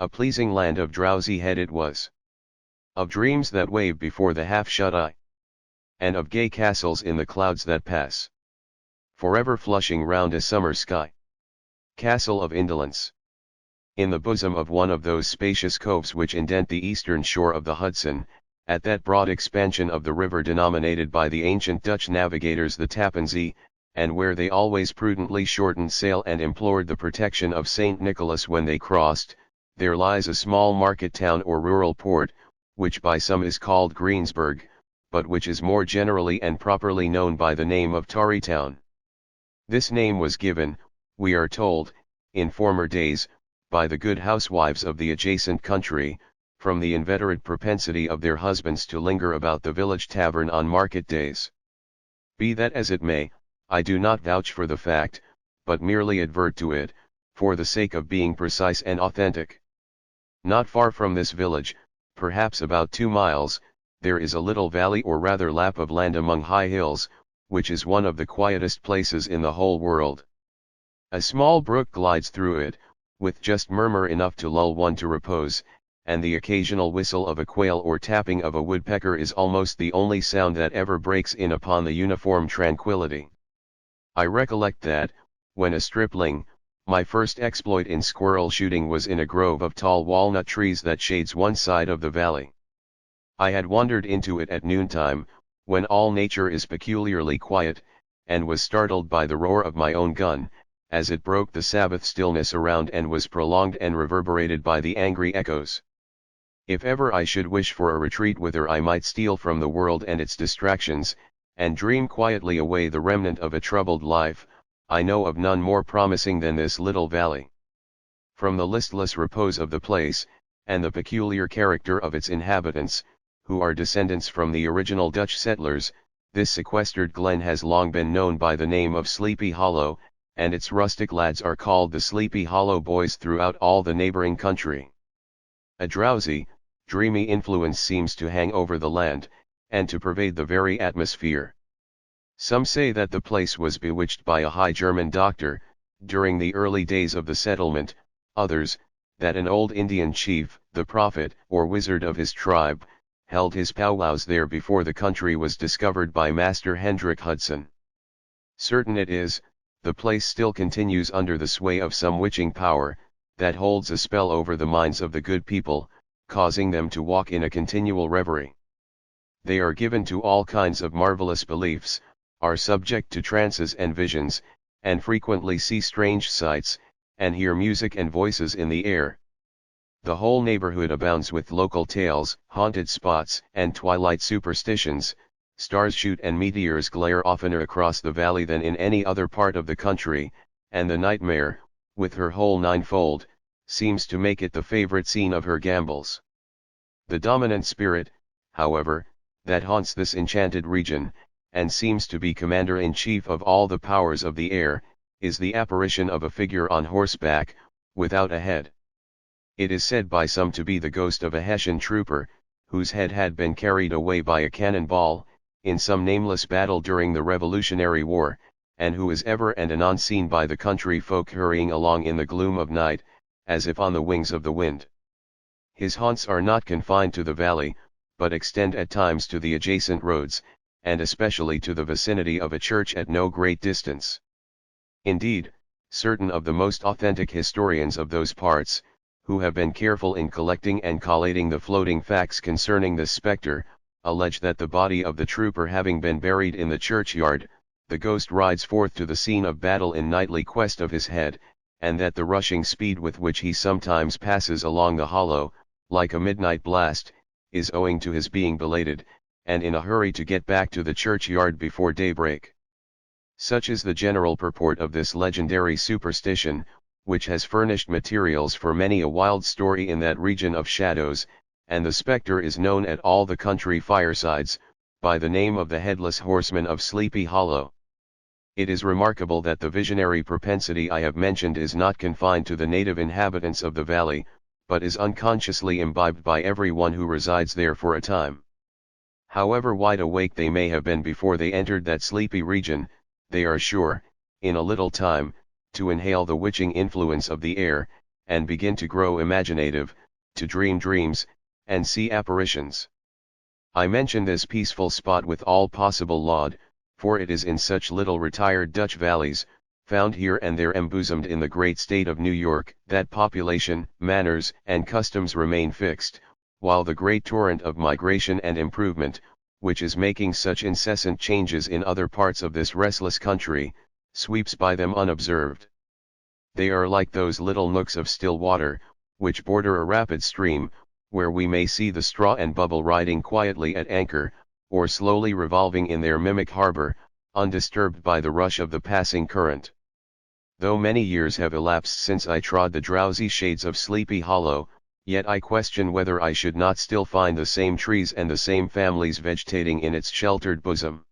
A pleasing land of drowsy head it was. Of dreams that wave before the half-shut eye. And of gay castles in the clouds that pass. Forever flushing round a summer sky. Castle of indolence. In the bosom of one of those spacious coves which indent the eastern shore of the Hudson, at that broad expansion of the river denominated by the ancient Dutch navigators the Tappan Zee, and where they always prudently shortened sail and implored the protection of St. Nicholas when they crossed, there lies a small market town or rural port, which by some is called Greensburg, but which is more generally and properly known by the name of Tarrytown. This name was given, we are told, in former days, by the good housewives of the adjacent country, from the inveterate propensity of their husbands to linger about the village tavern on market days. Be that as it may, I do not vouch for the fact, but merely advert to it, for the sake of being precise and authentic. Not far from this village, perhaps about 2 miles, there is a little valley or rather lap of land among high hills, which is one of the quietest places in the whole world. A small brook glides through it, with just murmur enough to lull one to repose, and the occasional whistle of a quail or tapping of a woodpecker is almost the only sound that ever breaks in upon the uniform tranquility. I recollect that, when a stripling, my first exploit in squirrel shooting was in a grove of tall walnut trees that shades one side of the valley. I had wandered into it at noontime, when all nature is peculiarly quiet, and was startled by the roar of my own gun, as it broke the Sabbath stillness around and was prolonged and reverberated by the angry echoes. If ever I should wish for a retreat whither I might steal from the world and its distractions, and dream quietly away the remnant of a troubled life, I know of none more promising than this little valley. From the listless repose of the place, and the peculiar character of its inhabitants, who are descendants from the original Dutch settlers, this sequestered glen has long been known by the name of Sleepy Hollow, and its rustic lads are called the Sleepy Hollow Boys throughout all the neighboring country. A drowsy, dreamy influence seems to hang over the land, and to pervade the very atmosphere. Some say that the place was bewitched by a high German doctor, during the early days of the settlement, others, that an old Indian chief, the prophet or wizard of his tribe, held his powwows there before the country was discovered by Master Hendrik Hudson. Certain it is, the place still continues under the sway of some witching power, that holds a spell over the minds of the good people, causing them to walk in a continual reverie. They are given to all kinds of marvelous beliefs, are subject to trances and visions, and frequently see strange sights, and hear music and voices in the air. The whole neighborhood abounds with local tales, haunted spots, and twilight superstitions. Stars shoot and meteors glare oftener across the valley than in any other part of the country, and the nightmare, with her whole ninefold, seems to make it the favorite scene of her gambols. The dominant spirit, however, that haunts this enchanted region, and seems to be commander-in-chief of all the powers of the air, is the apparition of a figure on horseback, without a head. It is said by some to be the ghost of a Hessian trooper, whose head had been carried away by a cannonball, in some nameless battle during the Revolutionary War, and who is ever and anon seen by the country folk hurrying along in the gloom of night, as if on the wings of the wind. His haunts are not confined to the valley, but extend at times to the adjacent roads, and especially to the vicinity of a church at no great distance. Indeed, certain of the most authentic historians of those parts, who have been careful in collecting and collating the floating facts concerning this spectre, allege that the body of the trooper having been buried in the churchyard, the ghost rides forth to the scene of battle in nightly quest of his head, and that the rushing speed with which he sometimes passes along the hollow, like a midnight blast, is owing to his being belated, and in a hurry to get back to the churchyard before daybreak. Such is the general purport of this legendary superstition, which has furnished materials for many a wild story in that region of shadows, and the spectre is known at all the country firesides, by the name of the Headless Horseman of Sleepy Hollow. It is remarkable that the visionary propensity I have mentioned is not confined to the native inhabitants of the valley, but is unconsciously imbibed by every one who resides there for a time. However wide awake they may have been before they entered that sleepy region, they are sure, in a little time, to inhale the witching influence of the air, and begin to grow imaginative, to dream dreams, and see apparitions. I mention this peaceful spot with all possible laud, for it is in such little retired Dutch valleys, found here and there embosomed in the great state of New York, that population, manners, and customs remain fixed, while the great torrent of migration and improvement, which is making such incessant changes in other parts of this restless country, sweeps by them unobserved. They are like those little nooks of still water, which border a rapid stream, where we may see the straw and bubble riding quietly at anchor, or slowly revolving in their mimic harbor, undisturbed by the rush of the passing current. Though many years have elapsed since I trod the drowsy shades of Sleepy Hollow, yet I question whether I should not still find the same trees and the same families vegetating in its sheltered bosom.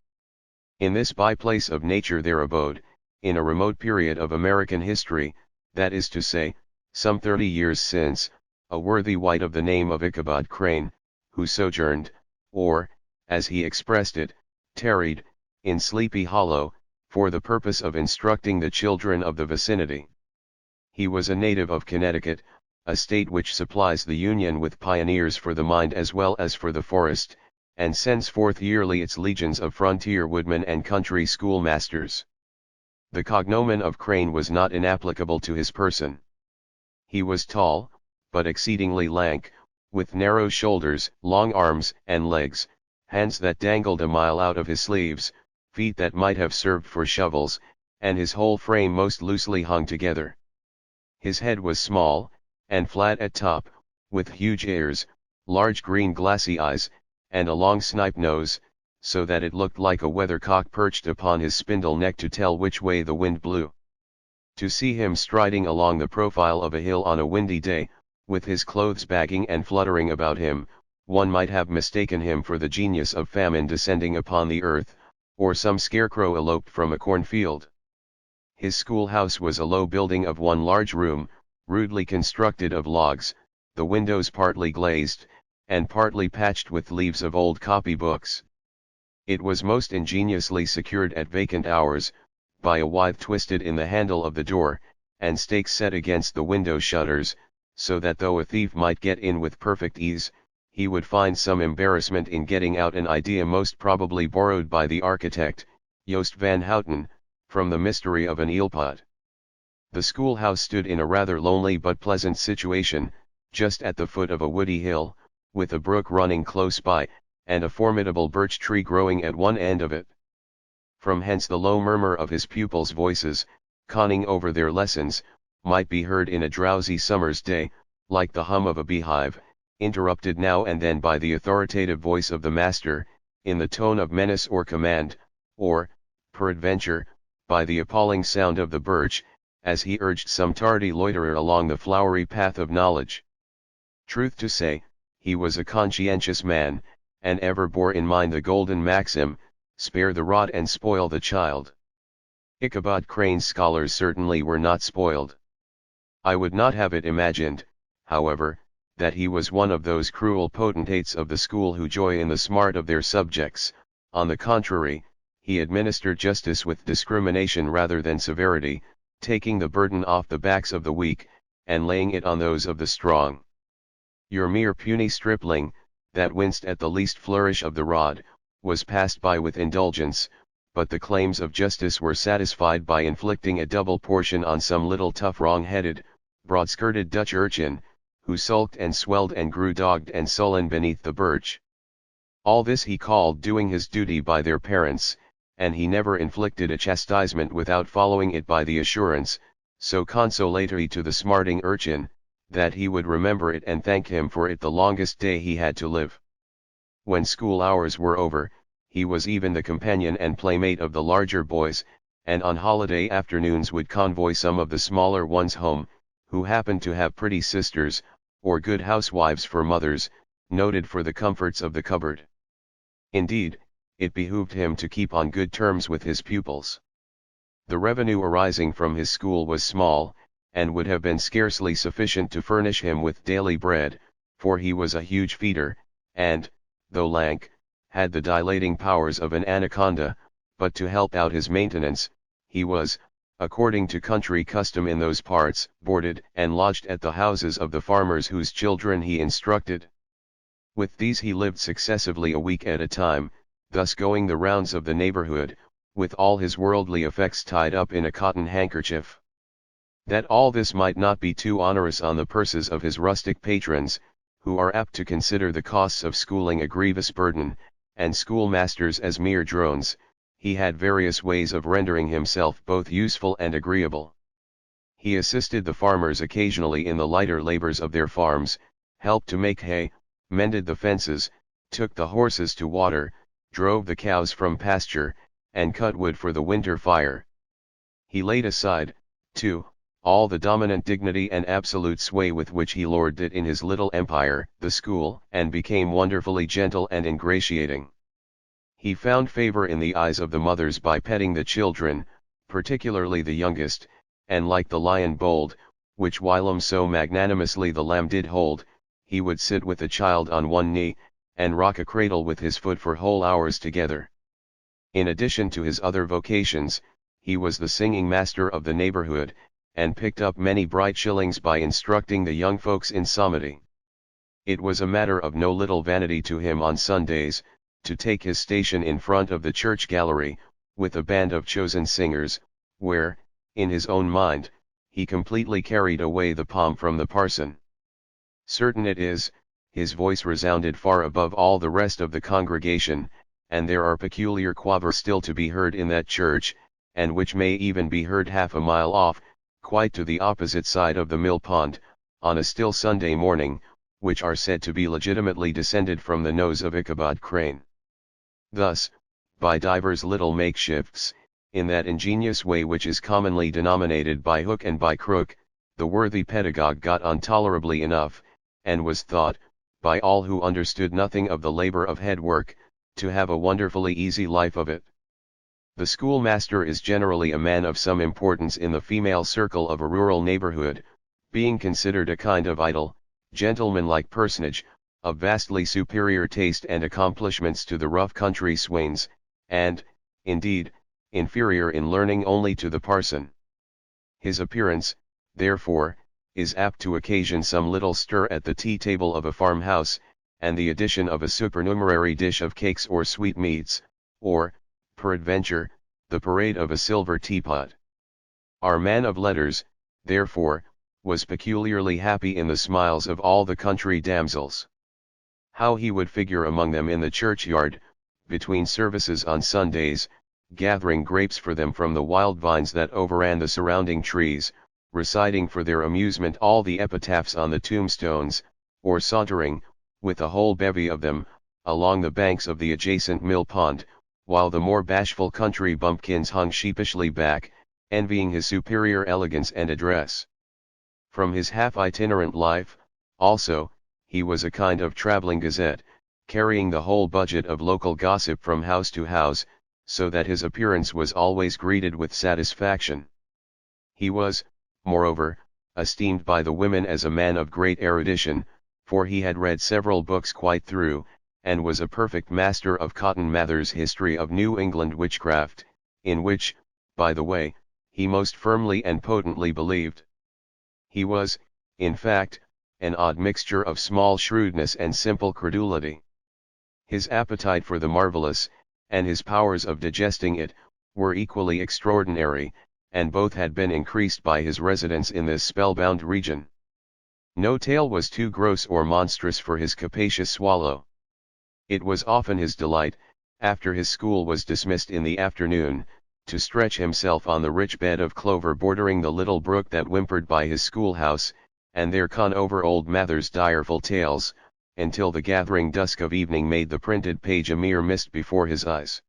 In this by-place of nature there abode, in a remote period of American history, that is to say, some 30 years since, a worthy wight of the name of Ichabod Crane, who sojourned, or, as he expressed it, tarried, in Sleepy Hollow, for the purpose of instructing the children of the vicinity. He was a native of Connecticut, a state which supplies the Union with pioneers for the mind as well as for the forest, and sends forth yearly its legions of frontier woodmen and country schoolmasters. The cognomen of Crane was not inapplicable to his person. He was tall, but exceedingly lank, with narrow shoulders, long arms and legs, hands that dangled a mile out of his sleeves, feet that might have served for shovels, and his whole frame most loosely hung together. His head was small, and flat at top, with huge ears, large green glassy eyes, and a long snipe nose, so that it looked like a weathercock perched upon his spindle neck to tell which way the wind blew. To see him striding along the profile of a hill on a windy day, with his clothes bagging and fluttering about him, one might have mistaken him for the genius of famine descending upon the earth, or some scarecrow eloped from a cornfield. His schoolhouse was a low building of one large room, rudely constructed of logs, the windows partly glazed, and partly patched with leaves of old copy-books. It was most ingeniously secured at vacant hours, by a withe twisted in the handle of the door, and stakes set against the window shutters, so that though a thief might get in with perfect ease, he would find some embarrassment in getting out, an idea most probably borrowed by the architect, Joost van Houten, from the mystery of an eelpot. The schoolhouse stood in a rather lonely but pleasant situation, just at the foot of a woody hill, with a brook running close by, and a formidable birch tree growing at one end of it. From hence the low murmur of his pupils' voices, conning over their lessons, might be heard in a drowsy summer's day, like the hum of a beehive, interrupted now and then by the authoritative voice of the master, in the tone of menace or command, or, peradventure, by the appalling sound of the birch, as he urged some tardy loiterer along the flowery path of knowledge. Truth to say, he was a conscientious man, and ever bore in mind the golden maxim, spare the rod and spoil the child. Ichabod Crane's scholars certainly were not spoiled. I would not have it imagined, however, that he was one of those cruel potentates of the school who joy in the smart of their subjects. On the contrary, he administered justice with discrimination rather than severity, taking the burden off the backs of the weak, and laying it on those of the strong. Your mere puny stripling, that winced at the least flourish of the rod, was passed by with indulgence, but the claims of justice were satisfied by inflicting a double portion on some little tough wrong-headed, broad-skirted Dutch urchin, who sulked and swelled and grew dogged and sullen beneath the birch. All this he called doing his duty by their parents, and he never inflicted a chastisement without following it by the assurance, so consolatory to the smarting urchin, that he would remember it and thank him for it the longest day he had to live. When school hours were over, he was even the companion and playmate of the larger boys, and on holiday afternoons would convoy some of the smaller ones home, who happened to have pretty sisters, or good housewives for mothers, noted for the comforts of the cupboard. Indeed, it behooved him to keep on good terms with his pupils. The revenue arising from his school was small, and would have been scarcely sufficient to furnish him with daily bread, for he was a huge feeder, and, though lank, had the dilating powers of an anaconda, but to help out his maintenance, he was, according to country custom in those parts, boarded and lodged at the houses of the farmers whose children he instructed. With these he lived successively a week at a time, thus going the rounds of the neighborhood, with all his worldly effects tied up in a cotton handkerchief. That all this might not be too onerous on the purses of his rustic patrons, who are apt to consider the costs of schooling a grievous burden, and schoolmasters as mere drones, he had various ways of rendering himself both useful and agreeable. He assisted the farmers occasionally in the lighter labors of their farms, helped to make hay, mended the fences, took the horses to water, drove the cows from pasture, and cut wood for the winter fire. He laid aside, too, all the dominant dignity and absolute sway with which he lorded it in his little empire, the school, and became wonderfully gentle and ingratiating. He found favor in the eyes of the mothers by petting the children, particularly the youngest, and like the lion bold, which whilom so magnanimously the lamb did hold, he would sit with the child on one knee, and rock a cradle with his foot for whole hours together. In addition to his other vocations, he was the singing master of the neighborhood, and picked up many bright shillings by instructing the young folks in psalmody. It was a matter of no little vanity to him on Sundays, to take his station in front of the church gallery, with a band of chosen singers, where, in his own mind, he completely carried away the palm from the parson. Certain it is, his voice resounded far above all the rest of the congregation, and there are peculiar quavers still to be heard in that church, and which may even be heard half a mile off, quite to the opposite side of the mill pond, on a still Sunday morning, which are said to be legitimately descended from the nose of Ichabod Crane. Thus, by divers little makeshifts, in that ingenious way which is commonly denominated by hook and by crook, the worthy pedagogue got on tolerably enough, and was thought, by all who understood nothing of the labor of head work, to have a wonderfully easy life of it. The schoolmaster is generally a man of some importance in the female circle of a rural neighborhood, being considered a kind of idle, gentlemanlike personage, of vastly superior taste and accomplishments to the rough country swains, and, indeed, inferior in learning only to the parson. His appearance, therefore, is apt to occasion some little stir at the tea-table of a farmhouse, and the addition of a supernumerary dish of cakes or sweetmeats, or, peradventure, the parade of a silver teapot. Our man of letters, therefore, was peculiarly happy in the smiles of all the country damsels. How he would figure among them in the churchyard, between services on Sundays, gathering grapes for them from the wild vines that overran the surrounding trees, reciting for their amusement all the epitaphs on the tombstones, or sauntering, with a whole bevy of them, along the banks of the adjacent mill pond, while the more bashful country bumpkins hung sheepishly back, envying his superior elegance and address. From his half-itinerant life, also, he was a kind of traveling gazette, carrying the whole budget of local gossip from house to house, so that his appearance was always greeted with satisfaction. He was, moreover, esteemed by the women as a man of great erudition, for he had read several books quite through, and was a perfect master of Cotton Mather's History of New England Witchcraft, in which, by the way, he most firmly and potently believed. He was, in fact, an odd mixture of small shrewdness and simple credulity. His appetite for the marvelous, and his powers of digesting it, were equally extraordinary, and both had been increased by his residence in this spellbound region. No tale was too gross or monstrous for his capacious swallow. It was often his delight, after his school was dismissed in the afternoon, to stretch himself on the rich bed of clover bordering the little brook that whimpered by his schoolhouse, and there con over old Mather's direful tales, until the gathering dusk of evening made the printed page a mere mist before his eyes.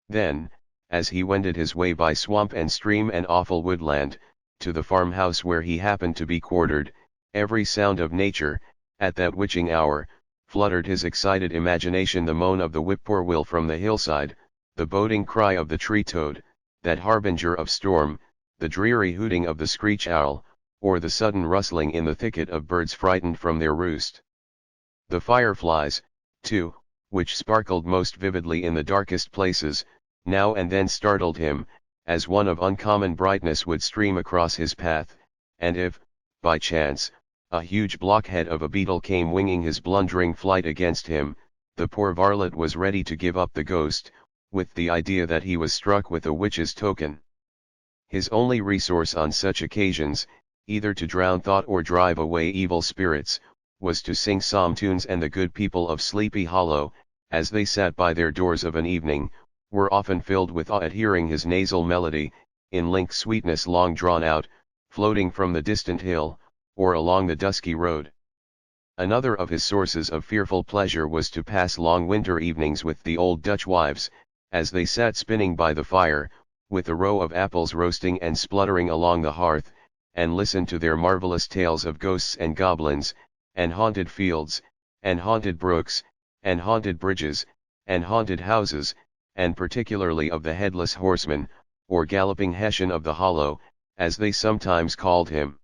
Then, as he wended his way by swamp and stream and awful woodland, to the farmhouse where he happened to be quartered, every sound of nature, at that witching hour, fluttered his excited imagination: the moan of the whippoorwill from the hillside, the boding cry of the tree-toad, that harbinger of storm, the dreary hooting of the screech owl, or the sudden rustling in the thicket of birds frightened from their roost. The fireflies, too, which sparkled most vividly in the darkest places, now and then startled him, as one of uncommon brightness would stream across his path, and if, by chance, a huge blockhead of a beetle came winging his blundering flight against him, the poor varlet was ready to give up the ghost, with the idea that he was struck with a witch's token. His only resource on such occasions, either to drown thought or drive away evil spirits, was to sing psalm tunes, and the good people of Sleepy Hollow, as they sat by their doors of an evening, were often filled with awe at hearing his nasal melody, in linked sweetness long drawn out, floating from the distant hill, or along the dusky road. Another of his sources of fearful pleasure was to pass long winter evenings with the old Dutch wives, as they sat spinning by the fire, with a row of apples roasting and spluttering along the hearth, and listen to their marvelous tales of ghosts and goblins, and haunted fields, and haunted brooks, and haunted bridges, and haunted houses, and particularly of the headless horseman, or galloping Hessian of the hollow, as they sometimes called him.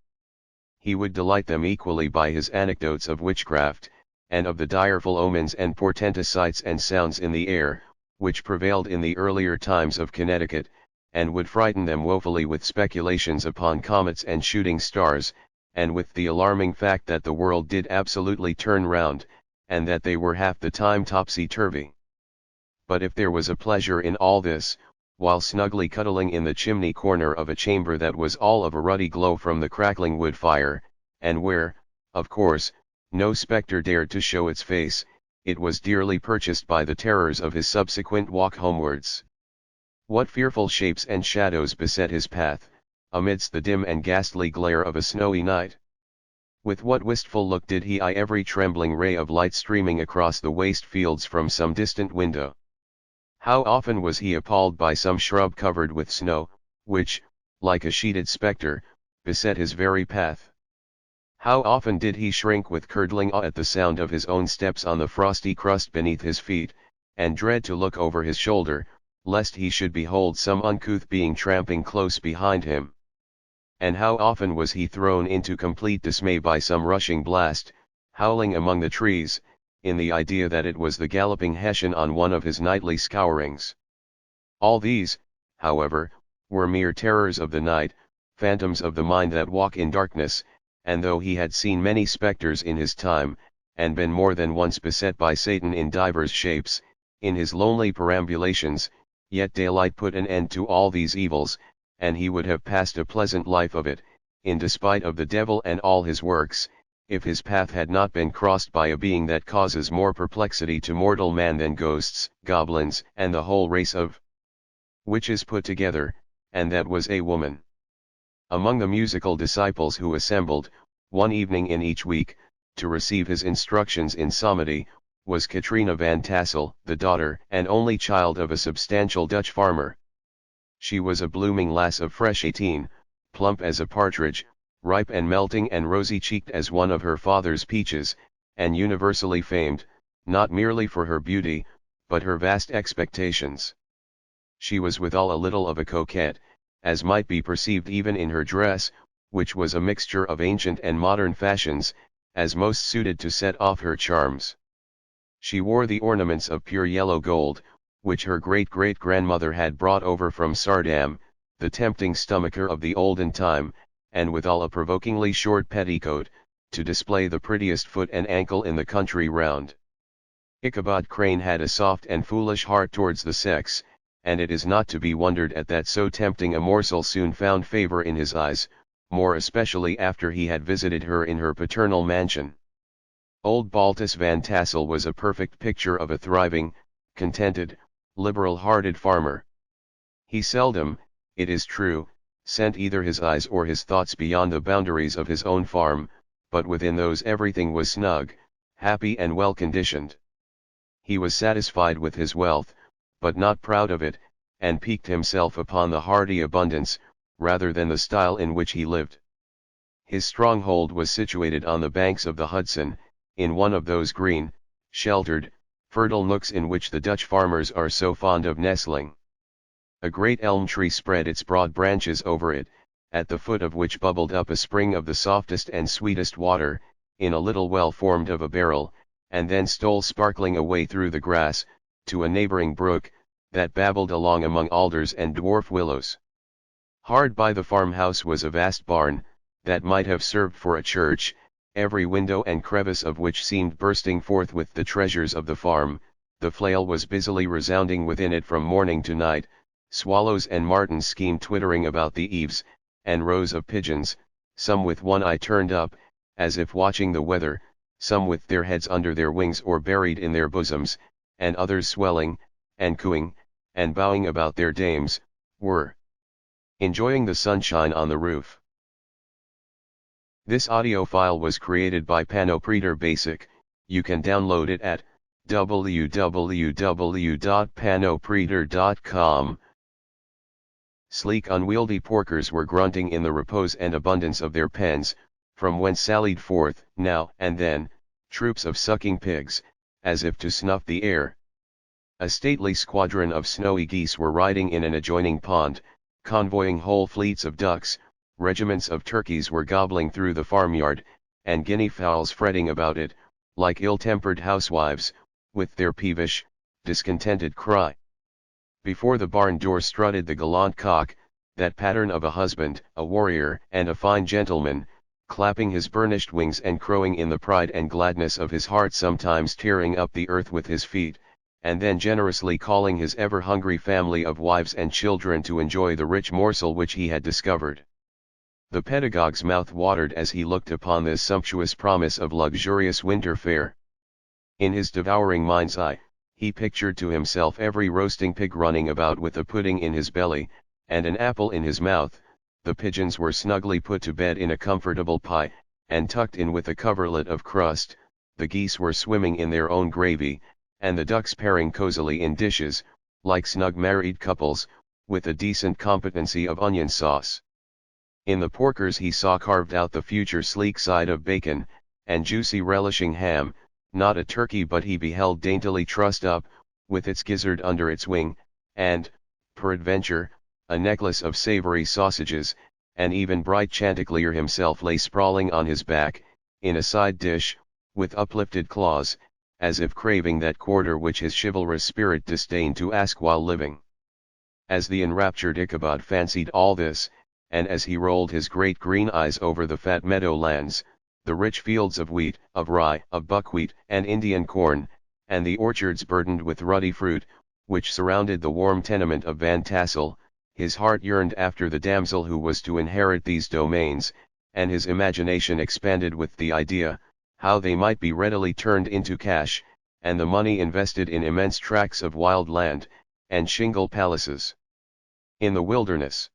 He would delight them equally by his anecdotes of witchcraft, and of the direful omens and portentous sights and sounds in the air, which prevailed in the earlier times of Connecticut, and would frighten them woefully with speculations upon comets and shooting stars, and with the alarming fact that the world did absolutely turn round, and that they were half the time topsy-turvy. But if there was a pleasure in all this, while snugly cuddling in the chimney corner of a chamber that was all of a ruddy glow from the crackling wood fire, and where, of course, no spectre dared to show its face, it was dearly purchased by the terrors of his subsequent walk homewards. What fearful shapes and shadows beset his path, amidst the dim and ghastly glare of a snowy night! With what wistful look did he eye every trembling ray of light streaming across the waste fields from some distant window! How often was he appalled by some shrub covered with snow, which, like a sheeted spectre, beset his very path! How often did he shrink with curdling awe at the sound of his own steps on the frosty crust beneath his feet, and dread to look over his shoulder, lest he should behold some uncouth being tramping close behind him! And how often was he thrown into complete dismay by some rushing blast, howling among the trees, in the idea that it was the galloping Hessian on one of his nightly scourings! All these, however, were mere terrors of the night, phantoms of the mind that walk in darkness, and though he had seen many spectres in his time, and been more than once beset by Satan in divers shapes, in his lonely perambulations, yet daylight put an end to all these evils, and he would have passed a pleasant life of it, in despite of the devil and all his works, if his path had not been crossed by a being that causes more perplexity to mortal man than ghosts, goblins, and the whole race of witches put together, and that was a woman. Among the musical disciples who assembled, one evening in each week, to receive his instructions in psalmody, was Katrina van Tassel, the daughter and only child of a substantial Dutch farmer. She was a blooming lass of fresh 18, plump as a partridge, ripe and melting and rosy-cheeked as one of her father's peaches, and universally famed, not merely for her beauty, but her vast expectations. She was withal a little of a coquette, as might be perceived even in her dress, which was a mixture of ancient and modern fashions, as most suited to set off her charms. She wore the ornaments of pure yellow gold, which her great-great-grandmother had brought over from Sardam, the tempting stomacher of the olden time, and withal a provokingly short petticoat, to display the prettiest foot and ankle in the country round. Ichabod Crane had a soft and foolish heart towards the sex, and it is not to be wondered at that so tempting a morsel soon found favour in his eyes, more especially after he had visited her in her paternal mansion. Old Baltus Van Tassel was a perfect picture of a thriving, contented, liberal-hearted farmer. He seldom, it is true, sent either his eyes or his thoughts beyond the boundaries of his own farm, but within those everything was snug, happy and well-conditioned. He was satisfied with his wealth, but not proud of it, and piqued himself upon the hardy abundance, rather than the style in which he lived. His stronghold was situated on the banks of the Hudson, in one of those green, sheltered, fertile nooks in which the Dutch farmers are so fond of nestling. A great elm tree spread its broad branches over it, at the foot of which bubbled up a spring of the softest and sweetest water, in a little well formed of a barrel, and then stole sparkling away through the grass, to a neighboring brook, that babbled along among alders and dwarf willows. Hard by the farmhouse was a vast barn, that might have served for a church, every window and crevice of which seemed bursting forth with the treasures of the farm. The flail was busily resounding within it from morning to night, swallows and martins schemed twittering about the eaves, and rows of pigeons, some with one eye turned up, as if watching the weather, some with their heads under their wings or buried in their bosoms, and others swelling, and cooing, and bowing about their dames, were enjoying the sunshine on the roof. This audio file was created by Panopreter Basic. You can download it at www.panopreter.com. Sleek unwieldy porkers were grunting in the repose and abundance of their pens, from whence sallied forth, now and then, troops of sucking pigs, as if to snuff the air. A stately squadron of snowy geese were riding in an adjoining pond, convoying whole fleets of ducks. Regiments of turkeys were gobbling through the farmyard, and guinea fowls fretting about it, like ill-tempered housewives, with their peevish, discontented cry. Before the barn door strutted the gallant cock, that pattern of a husband, a warrior, and a fine gentleman, clapping his burnished wings and crowing in the pride and gladness of his heart, sometimes tearing up the earth with his feet, and then generously calling his ever-hungry family of wives and children to enjoy the rich morsel which he had discovered. The pedagogue's mouth watered as he looked upon this sumptuous promise of luxurious winter fare. In his devouring mind's eye, he pictured to himself every roasting pig running about with a pudding in his belly, and an apple in his mouth. The pigeons were snugly put to bed in a comfortable pie, and tucked in with a coverlet of crust. The geese were swimming in their own gravy, and the ducks pairing cosily in dishes, like snug married couples, with a decent competency of onion sauce. In the porkers he saw carved out the future sleek side of bacon, and juicy relishing ham, not a turkey but he beheld daintily trussed up, with its gizzard under its wing, and, peradventure, a necklace of savory sausages, and even bright Chanticleer himself lay sprawling on his back, in a side dish, with uplifted claws, as if craving that quarter which his chivalrous spirit disdained to ask while living. As the enraptured Ichabod fancied all this, and as he rolled his great green eyes over the fat meadow lands, the rich fields of wheat, of rye, of buckwheat, and Indian corn, and the orchards burdened with ruddy fruit, which surrounded the warm tenement of Van Tassel, his heart yearned after the damsel who was to inherit these domains, and his imagination expanded with the idea, how they might be readily turned into cash, and the money invested in immense tracts of wild land, and shingle palaces in the wilderness.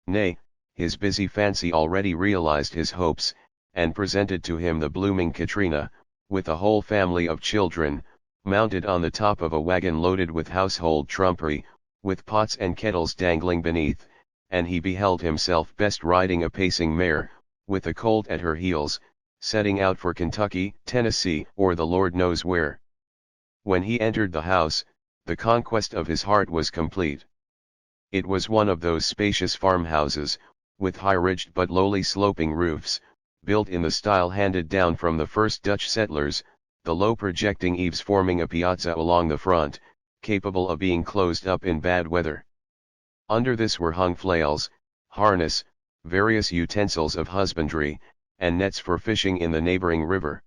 Nay, his busy fancy already realized his hopes, and presented to him the blooming Katrina, with a whole family of children, mounted on the top of a wagon loaded with household trumpery, with pots and kettles dangling beneath, and he beheld himself best riding a pacing mare, with a colt at her heels, setting out for Kentucky, Tennessee, or the Lord knows where. When he entered the house, the conquest of his heart was complete. It was one of those spacious farmhouses, with high-ridged but lowly sloping roofs, built in the style handed down from the first Dutch settlers, the low projecting eaves forming a piazza along the front, capable of being closed up in bad weather. Under this were hung flails, harness, various utensils of husbandry, and nets for fishing in the neighboring river.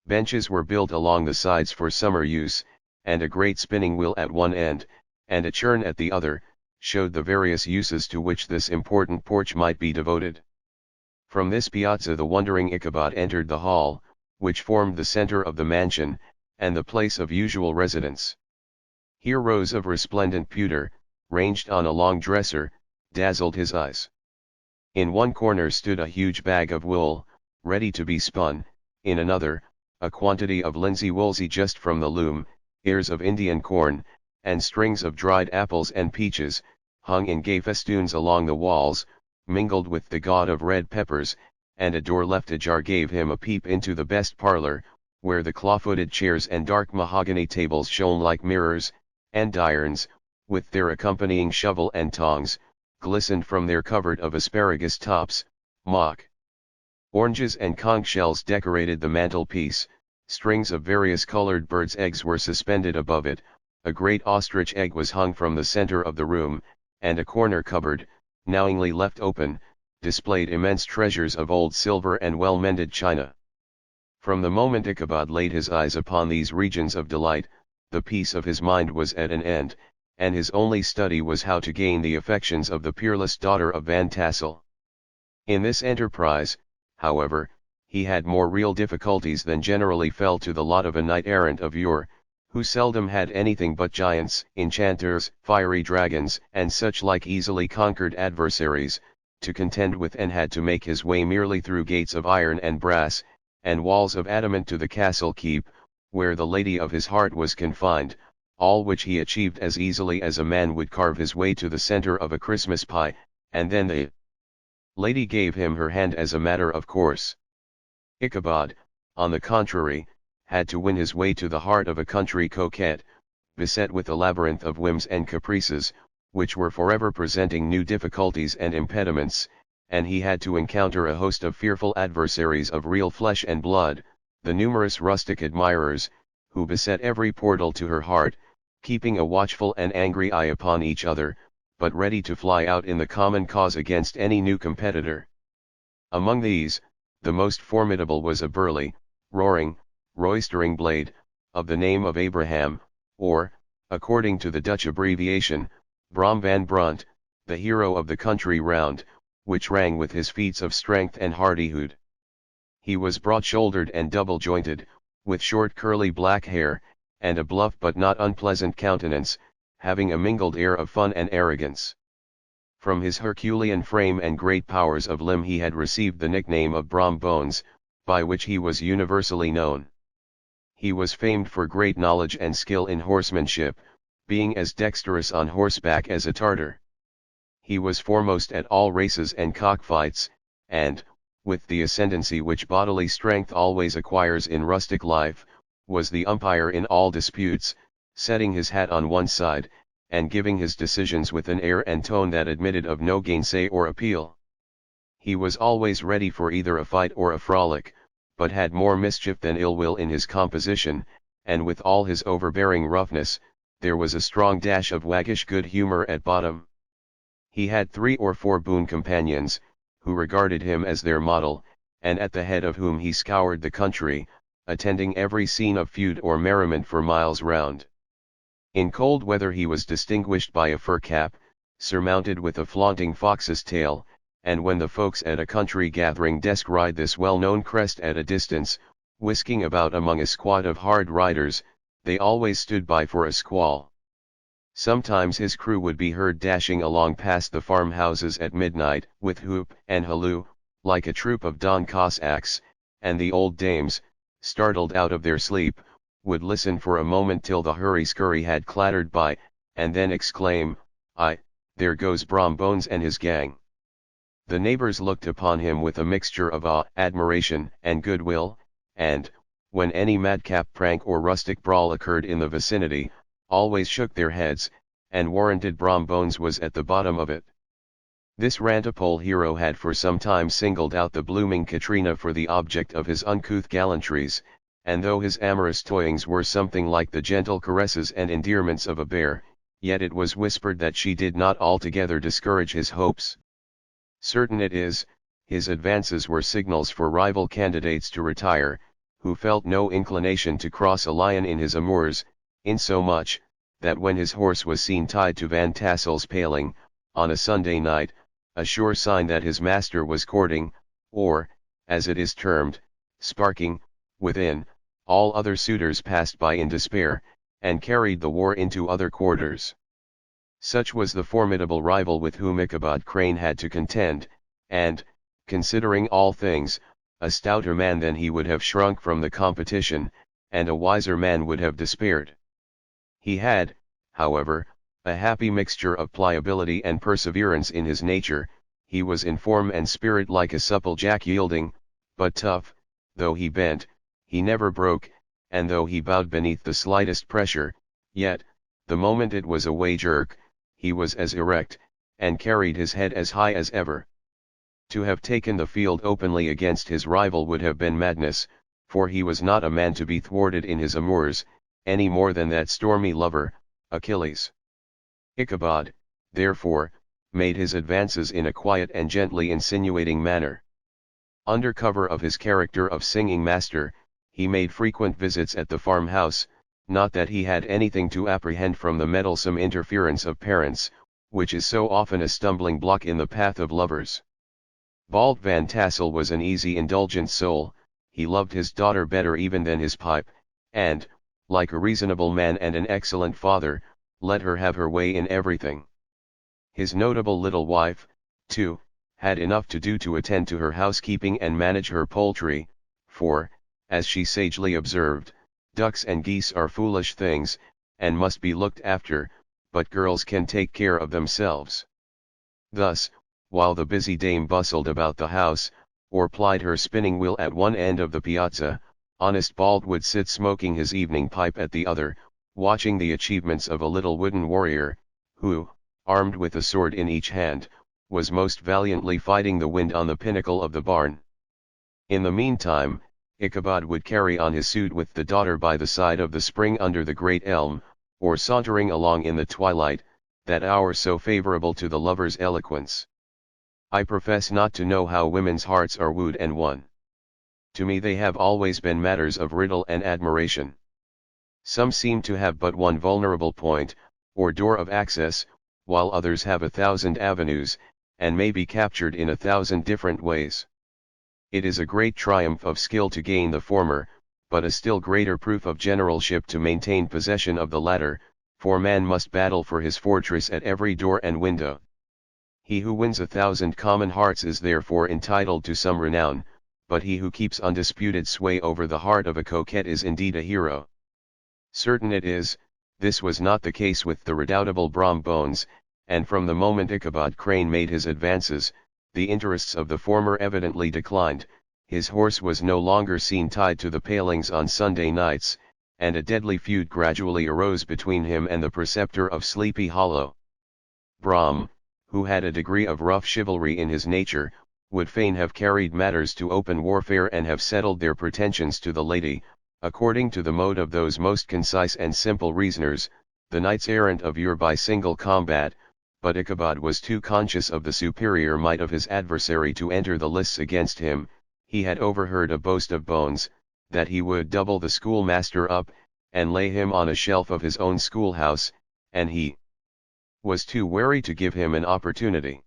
Benches were built along the sides for summer use, and a great spinning wheel at one end, and a churn at the other, showed the various uses to which this important porch might be devoted. From this piazza the wondering Ichabod entered the hall, which formed the center of the mansion, and the place of usual residence. Here rows of resplendent pewter, ranged on a long dresser, dazzled his eyes. In one corner stood a huge bag of wool, ready to be spun, in another, a quantity of linsey woolsey just from the loom, ears of Indian corn, and strings of dried apples and peaches, hung in gay festoons along the walls, mingled with the gaud of red peppers, and a door left ajar gave him a peep into the best parlor, where the claw-footed chairs and dark mahogany tables shone like mirrors, and irons, with their accompanying shovel and tongs, glistened from their covert of asparagus tops, mock oranges and conch shells decorated the mantelpiece, strings of various colored birds' eggs were suspended above it, a great ostrich egg was hung from the center of the room, and a corner cupboard, knowingly left open, displayed immense treasures of old silver and well-mended china. From the moment Ichabod laid his eyes upon these regions of delight, the peace of his mind was at an end, and his only study was how to gain the affections of the peerless daughter of Van Tassel. In this enterprise, however, he had more real difficulties than generally fell to the lot of a knight-errant of yore, who seldom had anything but giants, enchanters, fiery dragons, and such like easily conquered adversaries, to contend with, and had to make his way merely through gates of iron and brass, and walls of adamant to the castle keep, where the lady of his heart was confined, all which he achieved as easily as a man would carve his way to the center of a Christmas pie, and then the lady gave him her hand as a matter of course. Ichabod, on the contrary, had to win his way to the heart of a country coquette, beset with a labyrinth of whims and caprices, which were forever presenting new difficulties and impediments, and he had to encounter a host of fearful adversaries of real flesh and blood, the numerous rustic admirers, who beset every portal to her heart, keeping a watchful and angry eye upon each other, but ready to fly out in the common cause against any new competitor. Among these, the most formidable was a burly, roaring, roistering blade, of the name of Abraham, or, according to the Dutch abbreviation, Brom van Brunt, the hero of the country round, which rang with his feats of strength and hardihood. He was broad-shouldered and double-jointed, with short curly black hair, and a bluff but not unpleasant countenance, having a mingled air of fun and arrogance. From his Herculean frame and great powers of limb he had received the nickname of Brom Bones, by which he was universally known. He was famed for great knowledge and skill in horsemanship, being as dexterous on horseback as a Tartar. He was foremost at all races and cockfights, and, with the ascendancy which bodily strength always acquires in rustic life, was the umpire in all disputes, setting his hat on one side, and giving his decisions with an air and tone that admitted of no gainsay or appeal. He was always ready for either a fight or a frolic, but had more mischief than ill will in his composition, and with all his overbearing roughness, there was a strong dash of waggish good humor at bottom. He had 3 or 4 boon companions, who regarded him as their model, and at the head of whom he scoured the country, attending every scene of feud or merriment for miles round. In cold weather he was distinguished by a fur cap, surmounted with a flaunting fox's tail, and when the folks at a country gathering descried this well-known crest at a distance, whisking about among a squad of hard riders, they always stood by for a squall. Sometimes his crew would be heard dashing along past the farmhouses at midnight, with whoop and halloo, like a troop of Don Cossacks, and the old dames, startled out of their sleep, would listen for a moment till the hurry-scurry had clattered by, and then exclaim, "Aye, there goes Brom Bones and his gang." The neighbors looked upon him with a mixture of awe, admiration, and goodwill, and, when any madcap prank or rustic brawl occurred in the vicinity, always shook their heads, and warranted Brom Bones was at the bottom of it. This rantipole hero had for some time singled out the blooming Katrina for the object of his uncouth gallantries, and though his amorous toyings were something like the gentle caresses and endearments of a bear, yet it was whispered that she did not altogether discourage his hopes. Certain it is, his advances were signals for rival candidates to retire, who felt no inclination to cross a lion in his amours, insomuch, that when his horse was seen tied to Van Tassel's paling, on a Sunday night, a sure sign that his master was courting, or, as it is termed, sparking, within, all other suitors passed by in despair, and carried the war into other quarters. Such was the formidable rival with whom Ichabod Crane had to contend, and, considering all things, a stouter man than he would have shrunk from the competition, and a wiser man would have despaired. He had, however, a happy mixture of pliability and perseverance in his nature. He was in form and spirit like a supple jack, yielding, but tough. Though he bent, he never broke, and though he bowed beneath the slightest pressure, yet, the moment it was a way jerk, he was as erect, and carried his head as high as ever. To have taken the field openly against his rival would have been madness, for he was not a man to be thwarted in his amours, any more than that stormy lover, Achilles. Ichabod, therefore, made his advances in a quiet and gently insinuating manner. Under cover of his character of singing master, he made frequent visits at the farmhouse, not that he had anything to apprehend from the meddlesome interference of parents, which is so often a stumbling block in the path of lovers. Bald Van Tassel was an easy indulgent soul, he loved his daughter better even than his pipe, and, like a reasonable man and an excellent father, let her have her way in everything. His notable little wife, too, had enough to do to attend to her housekeeping and manage her poultry, for, as she sagely observed, ducks and geese are foolish things, and must be looked after, but girls can take care of themselves. Thus, while the busy dame bustled about the house, or plied her spinning wheel at one end of the piazza, honest Bald would sit smoking his evening pipe at the other, watching the achievements of a little wooden warrior, who, armed with a sword in each hand, was most valiantly fighting the wind on the pinnacle of the barn. In the meantime, Ichabod would carry on his suit with the daughter by the side of the spring under the great elm, or sauntering along in the twilight, that hour so favorable to the lover's eloquence. I profess not to know how women's hearts are wooed and won. To me they have always been matters of riddle and admiration. Some seem to have but one vulnerable point, or door of access, while others have 1,000 avenues, and may be captured in 1,000 different ways. It is a great triumph of skill to gain the former, but a still greater proof of generalship to maintain possession of the latter, for man must battle for his fortress at every door and window. He who wins 1,000 common hearts is therefore entitled to some renown, but he who keeps undisputed sway over the heart of a coquette is indeed a hero. Certain it is, this was not the case with the redoubtable Brom Bones, and from the moment Ichabod Crane made his advances, the interests of the former evidently declined, his horse was no longer seen tied to the palings on Sunday nights, and a deadly feud gradually arose between him and the preceptor of Sleepy Hollow. Brom, who had a degree of rough chivalry in his nature, would fain have carried matters to open warfare and have settled their pretensions to the lady, according to the mode of those most concise and simple reasoners, the knights-errant of yore by single combat, but Ichabod was too conscious of the superior might of his adversary to enter the lists against him. He had overheard a boast of Bones, that he would double the schoolmaster up, and lay him on a shelf of his own schoolhouse, and he was too wary to give him an opportunity.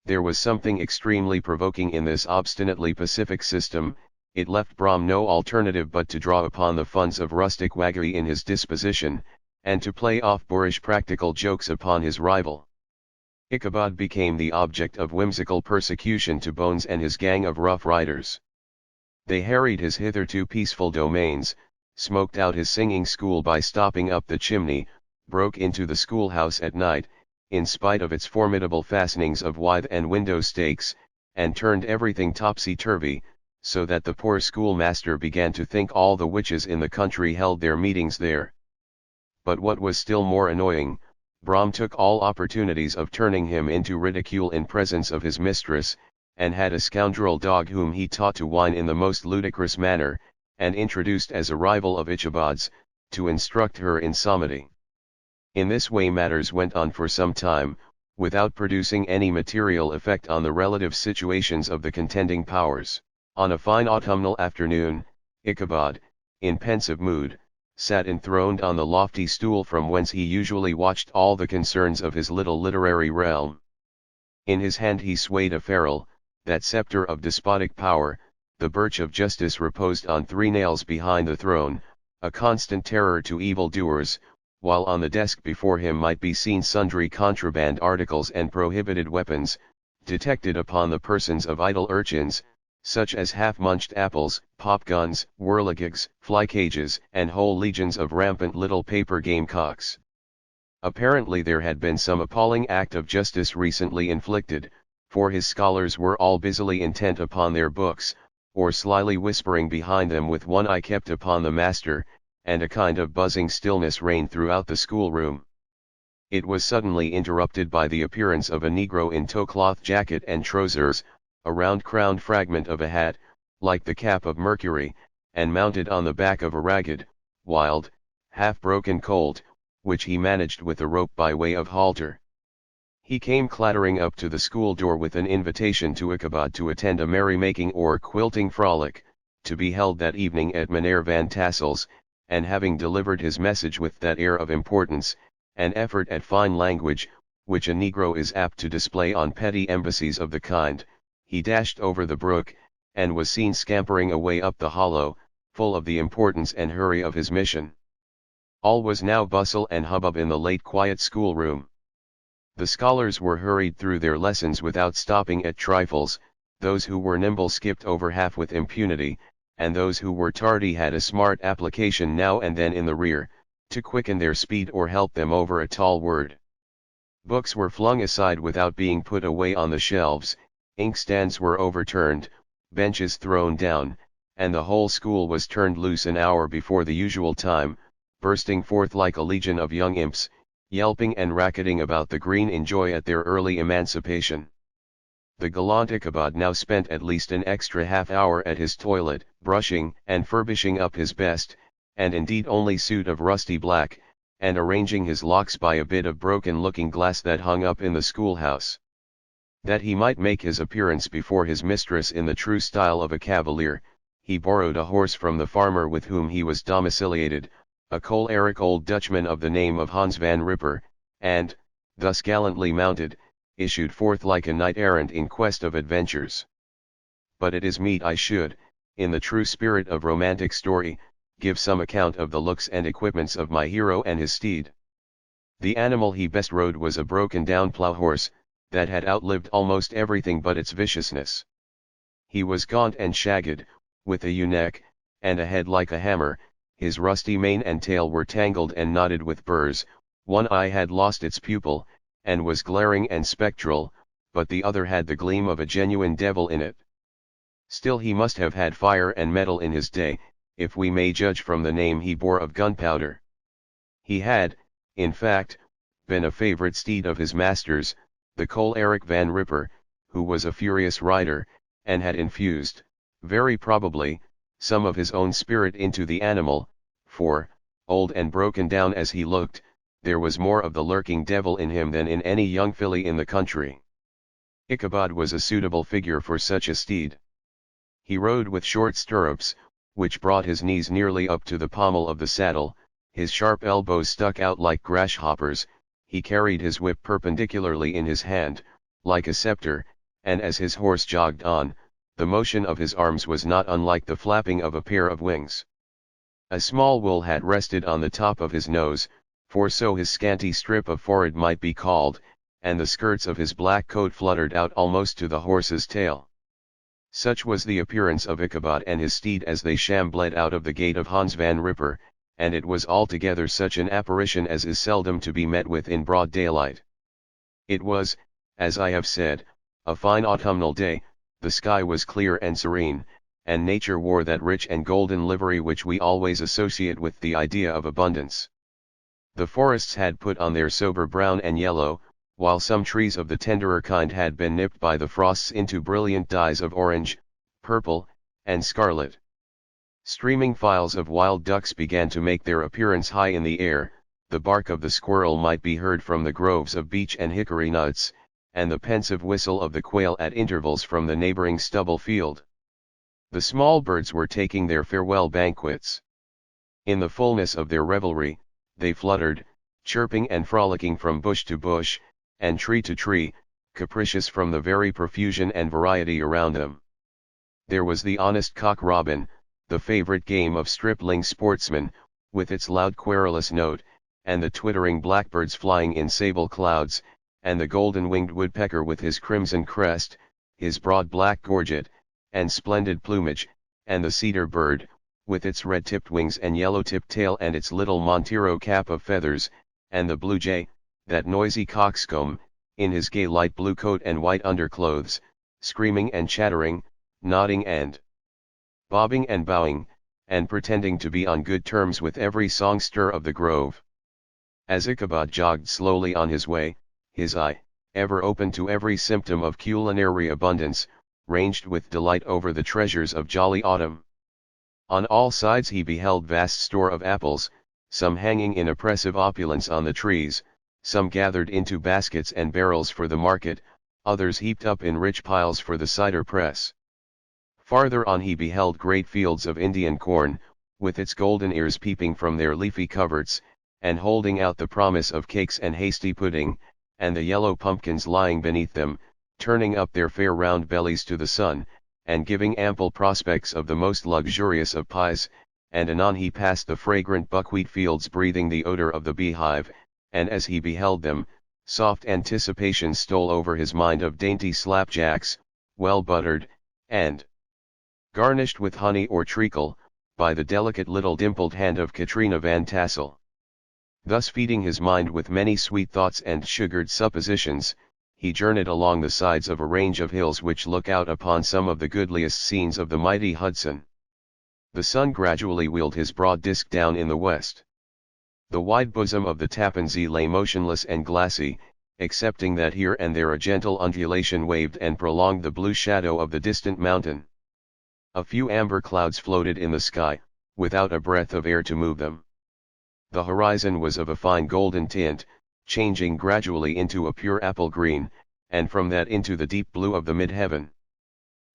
There was something extremely provoking in this obstinately pacific system. It left Brom no alternative but to draw upon the funds of rustic waggery in his disposition, and to play off boorish practical jokes upon his rival. Ichabod became the object of whimsical persecution to Bones and his gang of rough riders. They harried his hitherto peaceful domains, smoked out his singing school by stopping up the chimney, broke into the schoolhouse at night, in spite of its formidable fastenings of withe and window stakes, and turned everything topsy-turvy, so that the poor schoolmaster began to think all the witches in the country held their meetings there. But what was still more annoying, Brom took all opportunities of turning him into ridicule in presence of his mistress, and had a scoundrel dog whom he taught to whine in the most ludicrous manner, and introduced as a rival of Ichabod's, to instruct her in psalmody. In this way matters went on for some time, without producing any material effect on the relative situations of the contending powers. On a fine autumnal afternoon, Ichabod, in pensive mood, sat enthroned on the lofty stool from whence he usually watched all the concerns of his little literary realm. In his hand he swayed a ferule, that sceptre of despotic power. The birch of justice reposed on 3 nails behind the throne, a constant terror to evil-doers, while on the desk before him might be seen sundry contraband articles and prohibited weapons, detected upon the persons of idle urchins, such as half-munched apples, pop-guns, whirligigs, fly-cages, and whole legions of rampant little paper gamecocks. Apparently there had been some appalling act of justice recently inflicted, for his scholars were all busily intent upon their books, or slyly whispering behind them with one eye kept upon the master, and a kind of buzzing stillness reigned throughout the schoolroom. It was suddenly interrupted by the appearance of a negro in tow-cloth jacket and trousers, a round-crowned fragment of a hat, like the cap of Mercury, and mounted on the back of a ragged, wild, half-broken colt, which he managed with a rope by way of halter. He came clattering up to the school door with an invitation to Ichabod to attend a merrymaking or quilting frolic, to be held that evening at Meneer Van Tassel's, and having delivered his message with that air of importance, and effort at fine language, which a negro is apt to display on petty embassies of the kind, he dashed over the brook, and was seen scampering away up the hollow, full of the importance and hurry of his mission. All was now bustle and hubbub in the late quiet schoolroom. The scholars were hurried through their lessons without stopping at trifles, those who were nimble skipped over half with impunity, and those who were tardy had a smart application now and then in the rear, to quicken their speed or help them over a tall word. Books were flung aside without being put away on the shelves, inkstands were overturned, benches thrown down, and the whole school was turned loose an hour before the usual time, bursting forth like a legion of young imps, yelping and racketing about the green in joy at their early emancipation. The gallant Ichabod now spent at least an extra half-hour at his toilet, brushing and furbishing up his best, and indeed only suit of rusty black, and arranging his locks by a bit of broken looking-glass that hung up in the schoolhouse. That he might make his appearance before his mistress in the true style of a cavalier, he borrowed a horse from the farmer with whom he was domiciliated, a choleric old Dutchman of the name of Hans van Ripper, and, thus gallantly mounted, issued forth like a knight-errant in quest of adventures. But it is meet I should, in the true spirit of romantic story, give some account of the looks and equipments of my hero and his steed. The animal he best rode was a broken-down plough horse, that had outlived almost everything but its viciousness. He was gaunt and shagged, with a ewe-neck, and a head like a hammer. His rusty mane and tail were tangled and knotted with burrs, one eye had lost its pupil, and was glaring and spectral, but the other had the gleam of a genuine devil in it. Still he must have had fire and metal in his day, if we may judge from the name he bore of gunpowder. He had, in fact, been a favourite steed of his master's, the choleric Van Ripper, who was a furious rider, and had infused, very probably, some of his own spirit into the animal, for, old and broken down as he looked, there was more of the lurking devil in him than in any young filly in the country. Ichabod was a suitable figure for such a steed. He rode with short stirrups, which brought his knees nearly up to the pommel of the saddle, his sharp elbows stuck out like grasshoppers, he carried his whip perpendicularly in his hand, like a scepter, and as his horse jogged on, the motion of his arms was not unlike the flapping of a pair of wings. A small wool hat rested on the top of his nose, for so his scanty strip of forehead might be called, and the skirts of his black coat fluttered out almost to the horse's tail. Such was the appearance of Ichabod and his steed as they shambled out of the gate of Hans van Ripper, and it was altogether such an apparition as is seldom to be met with in broad daylight. It was, as I have said, a fine autumnal day. The sky was clear and serene, and nature wore that rich and golden livery which we always associate with the idea of abundance. The forests had put on their sober brown and yellow, while some trees of the tenderer kind had been nipped by the frosts into brilliant dyes of orange, purple, and scarlet. Streaming files of wild ducks began to make their appearance high in the air, the bark of the squirrel might be heard from the groves of beech and hickory nuts, and the pensive whistle of the quail at intervals from the neighboring stubble field. The small birds were taking their farewell banquets. In the fullness of their revelry, they fluttered, chirping and frolicking from bush to bush, and tree to tree, capricious from the very profusion and variety around them. There was the honest cock-robin, the favourite game of stripling sportsmen, with its loud querulous note, and the twittering blackbirds flying in sable clouds, and the golden-winged woodpecker with his crimson crest, his broad black gorget, and splendid plumage, and the cedar bird, with its red-tipped wings and yellow-tipped tail and its little Montero cap of feathers, and the blue jay, that noisy coxcomb, in his gay light blue coat and white underclothes, screaming and chattering, nodding and bobbing and bowing, and pretending to be on good terms with every songster of the grove. As Ichabod jogged slowly on his way, his eye, ever open to every symptom of culinary abundance, ranged with delight over the treasures of jolly autumn. On all sides he beheld vast store of apples, some hanging in oppressive opulence on the trees, some gathered into baskets and barrels for the market, others heaped up in rich piles for the cider press. Farther on he beheld great fields of Indian corn, with its golden ears peeping from their leafy coverts, and holding out the promise of cakes and hasty pudding, and the yellow pumpkins lying beneath them, turning up their fair round bellies to the sun, and giving ample prospects of the most luxurious of pies, and anon he passed the fragrant buckwheat fields breathing the odor of the beehive, and as he beheld them, soft anticipation stole over his mind of dainty slapjacks, well buttered, and garnished with honey or treacle, by the delicate little dimpled hand of Katrina Van Tassel. Thus feeding his mind with many sweet thoughts and sugared suppositions, he journeyed along the sides of a range of hills which look out upon some of the goodliest scenes of the mighty Hudson. The sun gradually wheeled his broad disk down in the west. The wide bosom of the Tappan Zee lay motionless and glassy, excepting that here and there a gentle undulation waved and prolonged the blue shadow of the distant mountain. A few amber clouds floated in the sky, without a breath of air to move them. The horizon was of a fine golden tint, changing gradually into a pure apple green, and from that into the deep blue of the mid-heaven.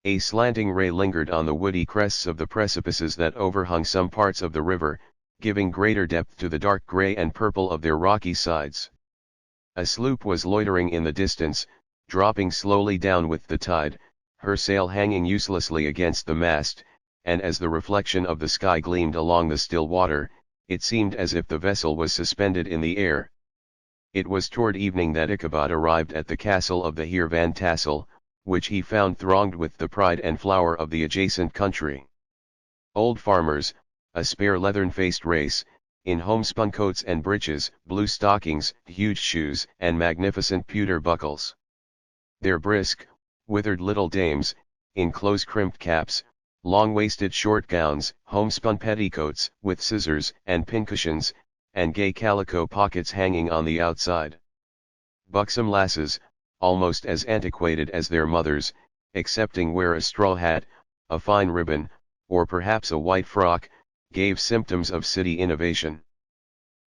A slanting ray lingered on the woody crests of the precipices that overhung some parts of the river, giving greater depth to the dark grey and purple of their rocky sides. A sloop was loitering in the distance, dropping slowly down with the tide, her sail hanging uselessly against the mast, and as the reflection of the sky gleamed along the still water, it seemed as if the vessel was suspended in the air. It was toward evening that Ichabod arrived at the castle of the Heer Van Tassel, which he found thronged with the pride and flower of the adjacent country. Old farmers, a spare leathern-faced race, in homespun coats and breeches, blue stockings, huge shoes, and magnificent pewter buckles. Their brisk, withered little dames, in close-crimped caps, long-waisted short gowns, homespun petticoats, with scissors and pincushions, and gay calico pockets hanging on the outside. Buxom lasses, almost as antiquated as their mothers, excepting where a straw hat, a fine ribbon, or perhaps a white frock, gave symptoms of city innovation.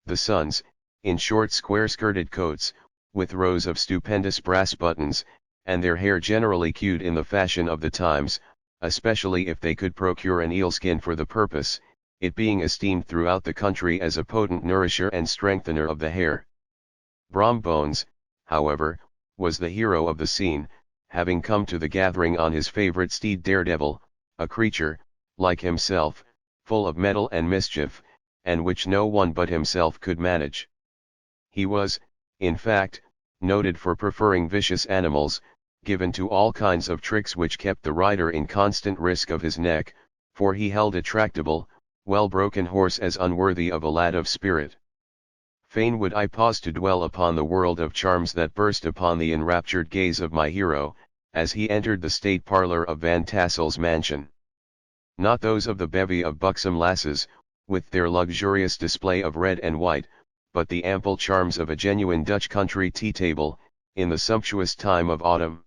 The sons, in short square-skirted coats, with rows of stupendous brass buttons, and their hair generally queued in the fashion of the times, especially if they could procure an eel-skin for the purpose, it being esteemed throughout the country as a potent nourisher and strengthener of the hair. Brom Bones, however, was the hero of the scene, having come to the gathering on his favorite steed Daredevil, a creature, like himself, full of mettle and mischief, and which no one but himself could manage. He was, in fact, noted for preferring vicious animals, given to all kinds of tricks which kept the rider in constant risk of his neck, for he held a tractable, well-broken horse as unworthy of a lad of spirit. Fain would I pause to dwell upon the world of charms that burst upon the enraptured gaze of my hero, as he entered the state parlour of Van Tassel's mansion. Not those of the bevy of buxom lasses, with their luxurious display of red and white, but the ample charms of a genuine Dutch country tea-table, in the sumptuous time of autumn.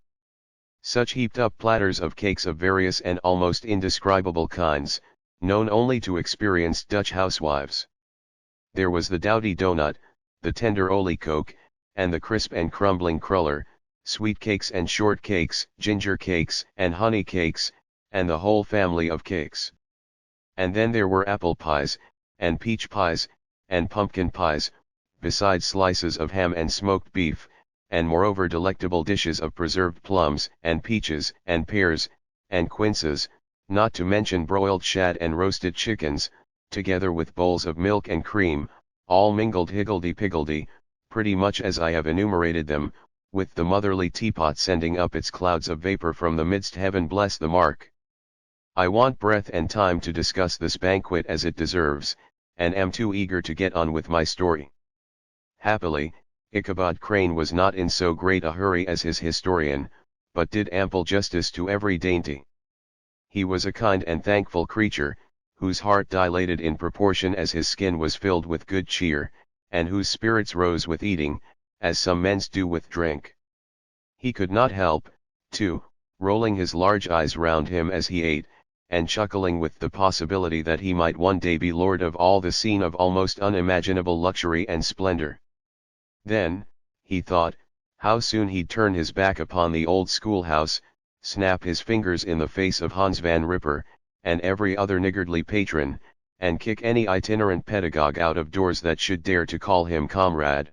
Such heaped-up platters of cakes of various and almost indescribable kinds, known only to experienced Dutch housewives. There was the doughty doughnut, the tender olykoek, and the crisp and crumbling cruller, sweet cakes and short cakes, ginger cakes and honey cakes, and the whole family of cakes. And then there were apple pies, and peach pies, and pumpkin pies, besides slices of ham and smoked beef, and moreover delectable dishes of preserved plums, and peaches, and pears, and quinces, not to mention broiled shad and roasted chickens, together with bowls of milk and cream, all mingled higgledy-piggledy, pretty much as I have enumerated them, with the motherly teapot sending up its clouds of vapor from the midst. Heaven bless the mark. I want breath and time to discuss this banquet as it deserves, and am too eager to get on with my story. Happily, Ichabod Crane was not in so great a hurry as his historian, but did ample justice to every dainty. He was a kind and thankful creature, whose heart dilated in proportion as his skin was filled with good cheer, and whose spirits rose with eating, as some men's do with drink. He could not help, too, rolling his large eyes round him as he ate, and chuckling with the possibility that he might one day be lord of all the scene of almost unimaginable luxury and splendor. Then, he thought, how soon he'd turn his back upon the old schoolhouse, snap his fingers in the face of Hans van Ripper, and every other niggardly patron, and kick any itinerant pedagogue out of doors that should dare to call him comrade.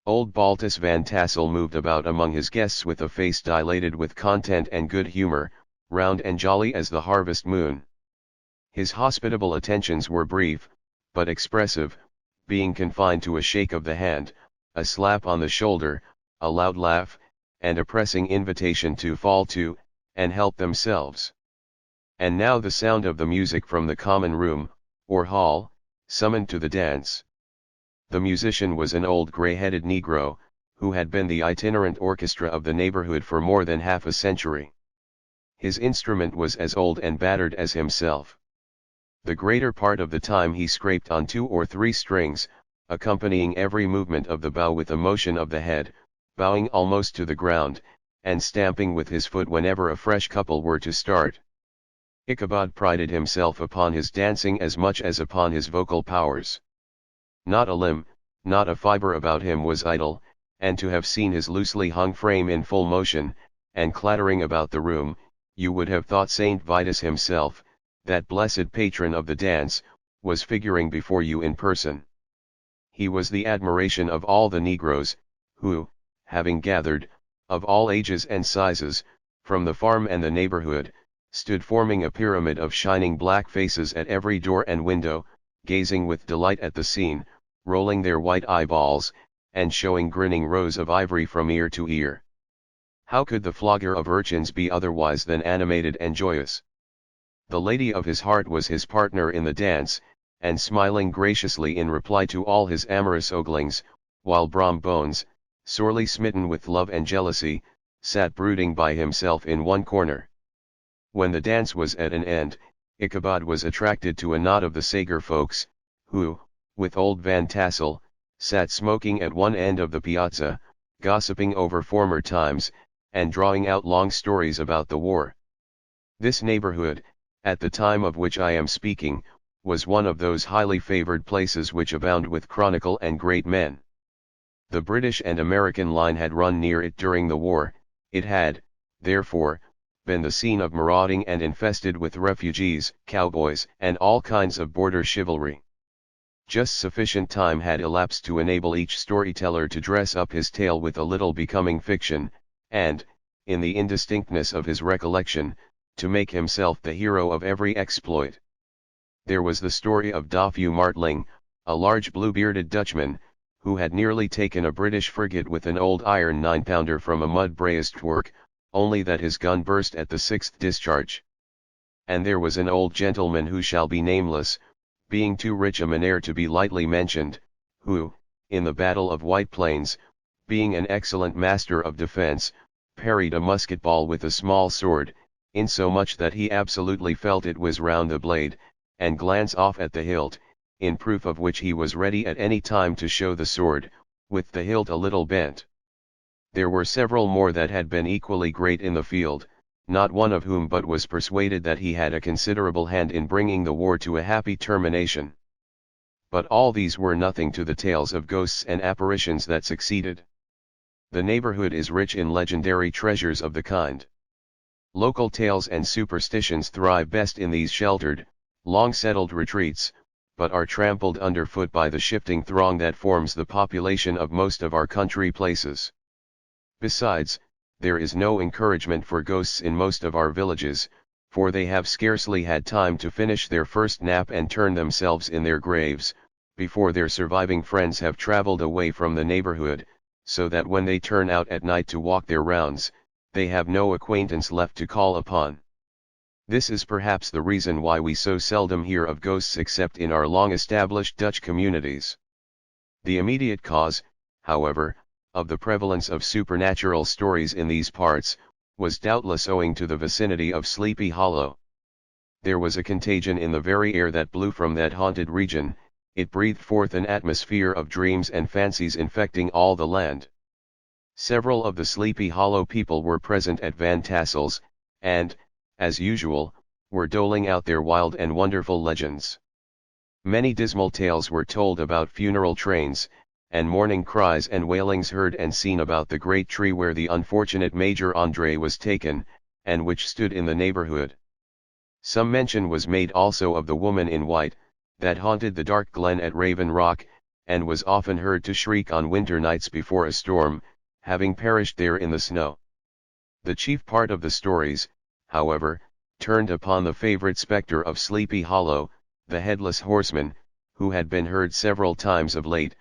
Old Baltus van Tassel moved about among his guests with a face dilated with content and good humor, round and jolly as the harvest moon. His hospitable attentions were brief, but expressive, being confined to a shake of the hand, a slap on the shoulder, a loud laugh, and a pressing invitation to fall to, and help themselves. And now the sound of the music from the common room, or hall, summoned to the dance. The musician was an old grey-headed Negro, who had been the itinerant orchestra of the neighborhood for more than half a century. His instrument was as old and battered as himself. The greater part of the time he scraped on 2 or 3 strings, accompanying every movement of the bow with a motion of the head, bowing almost to the ground, and stamping with his foot whenever a fresh couple were to start. Ichabod prided himself upon his dancing as much as upon his vocal powers. Not a limb, not a fibre about him was idle, and to have seen his loosely hung frame in full motion, and clattering about the room, you would have thought Saint Vitus himself, that blessed patron of the dance, was figuring before you in person. He was the admiration of all the negroes, who, having gathered, of all ages and sizes, from the farm and the neighborhood, stood forming a pyramid of shining black faces at every door and window, gazing with delight at the scene, rolling their white eyeballs, and showing grinning rows of ivory from ear to ear. How could the flogger of urchins be otherwise than animated and joyous? The lady of his heart was his partner in the dance, and smiling graciously in reply to all his amorous oglings, while Brom Bones, sorely smitten with love and jealousy, sat brooding by himself in one corner. When the dance was at an end, Ichabod was attracted to a knot of the Sager folks, who, with old Van Tassel, sat smoking at one end of the piazza, gossiping over former times, and drawing out long stories about the war. This neighborhood, at the time of which I am speaking, was one of those highly favored places which abound with chronicle and great men. The British and American line had run near it during the war. It had, therefore, been the scene of marauding and infested with refugees, cowboys, and all kinds of border chivalry. Just sufficient time had elapsed to enable each storyteller to dress up his tale with a little becoming fiction, and, in the indistinctness of his recollection, to make himself the hero of every exploit. There was the story of Dofue Martling, a large blue-bearded Dutchman, who had nearly taken a British frigate with an old iron 9-pounder from a mud breastwork, only that his gun burst at the 6th discharge. And there was an old gentleman who shall be nameless, being too rich a manner to be lightly mentioned, who, in the Battle of White Plains, being an excellent master of defense, parried a musket ball with a small sword, insomuch that he absolutely felt it was round the blade, and glance off at the hilt, in proof of which he was ready at any time to show the sword, with the hilt a little bent. There were several more that had been equally great in the field, not one of whom but was persuaded that he had a considerable hand in bringing the war to a happy termination. But all these were nothing to the tales of ghosts and apparitions that succeeded. The neighborhood is rich in legendary treasures of the kind. Local tales and superstitions thrive best in these sheltered, long-settled retreats, but are trampled underfoot by the shifting throng that forms the population of most of our country places. Besides, there is no encouragement for ghosts in most of our villages, for they have scarcely had time to finish their first nap and turn themselves in their graves, before their surviving friends have traveled away from the neighborhood, so that when they turn out at night to walk their rounds, they have no acquaintance left to call upon. This is perhaps the reason why we so seldom hear of ghosts except in our long-established Dutch communities. The immediate cause, however, of the prevalence of supernatural stories in these parts, was doubtless owing to the vicinity of Sleepy Hollow. There was a contagion in the very air that blew from that haunted region. It breathed forth an atmosphere of dreams and fancies infecting all the land. Several of the Sleepy Hollow people were present at Van Tassel's, and, as usual, were doling out their wild and wonderful legends. Many dismal tales were told about funeral trains, and mourning cries and wailings heard and seen about the great tree where the unfortunate Major André was taken, and which stood in the neighborhood. Some mention was made also of the woman in white, that haunted the dark glen at Raven Rock, and was often heard to shriek on winter nights before a storm, having perished there in the snow. The chief part of the stories, however, turned upon the favorite spectre of Sleepy Hollow, the headless horseman, who had been heard several times of late,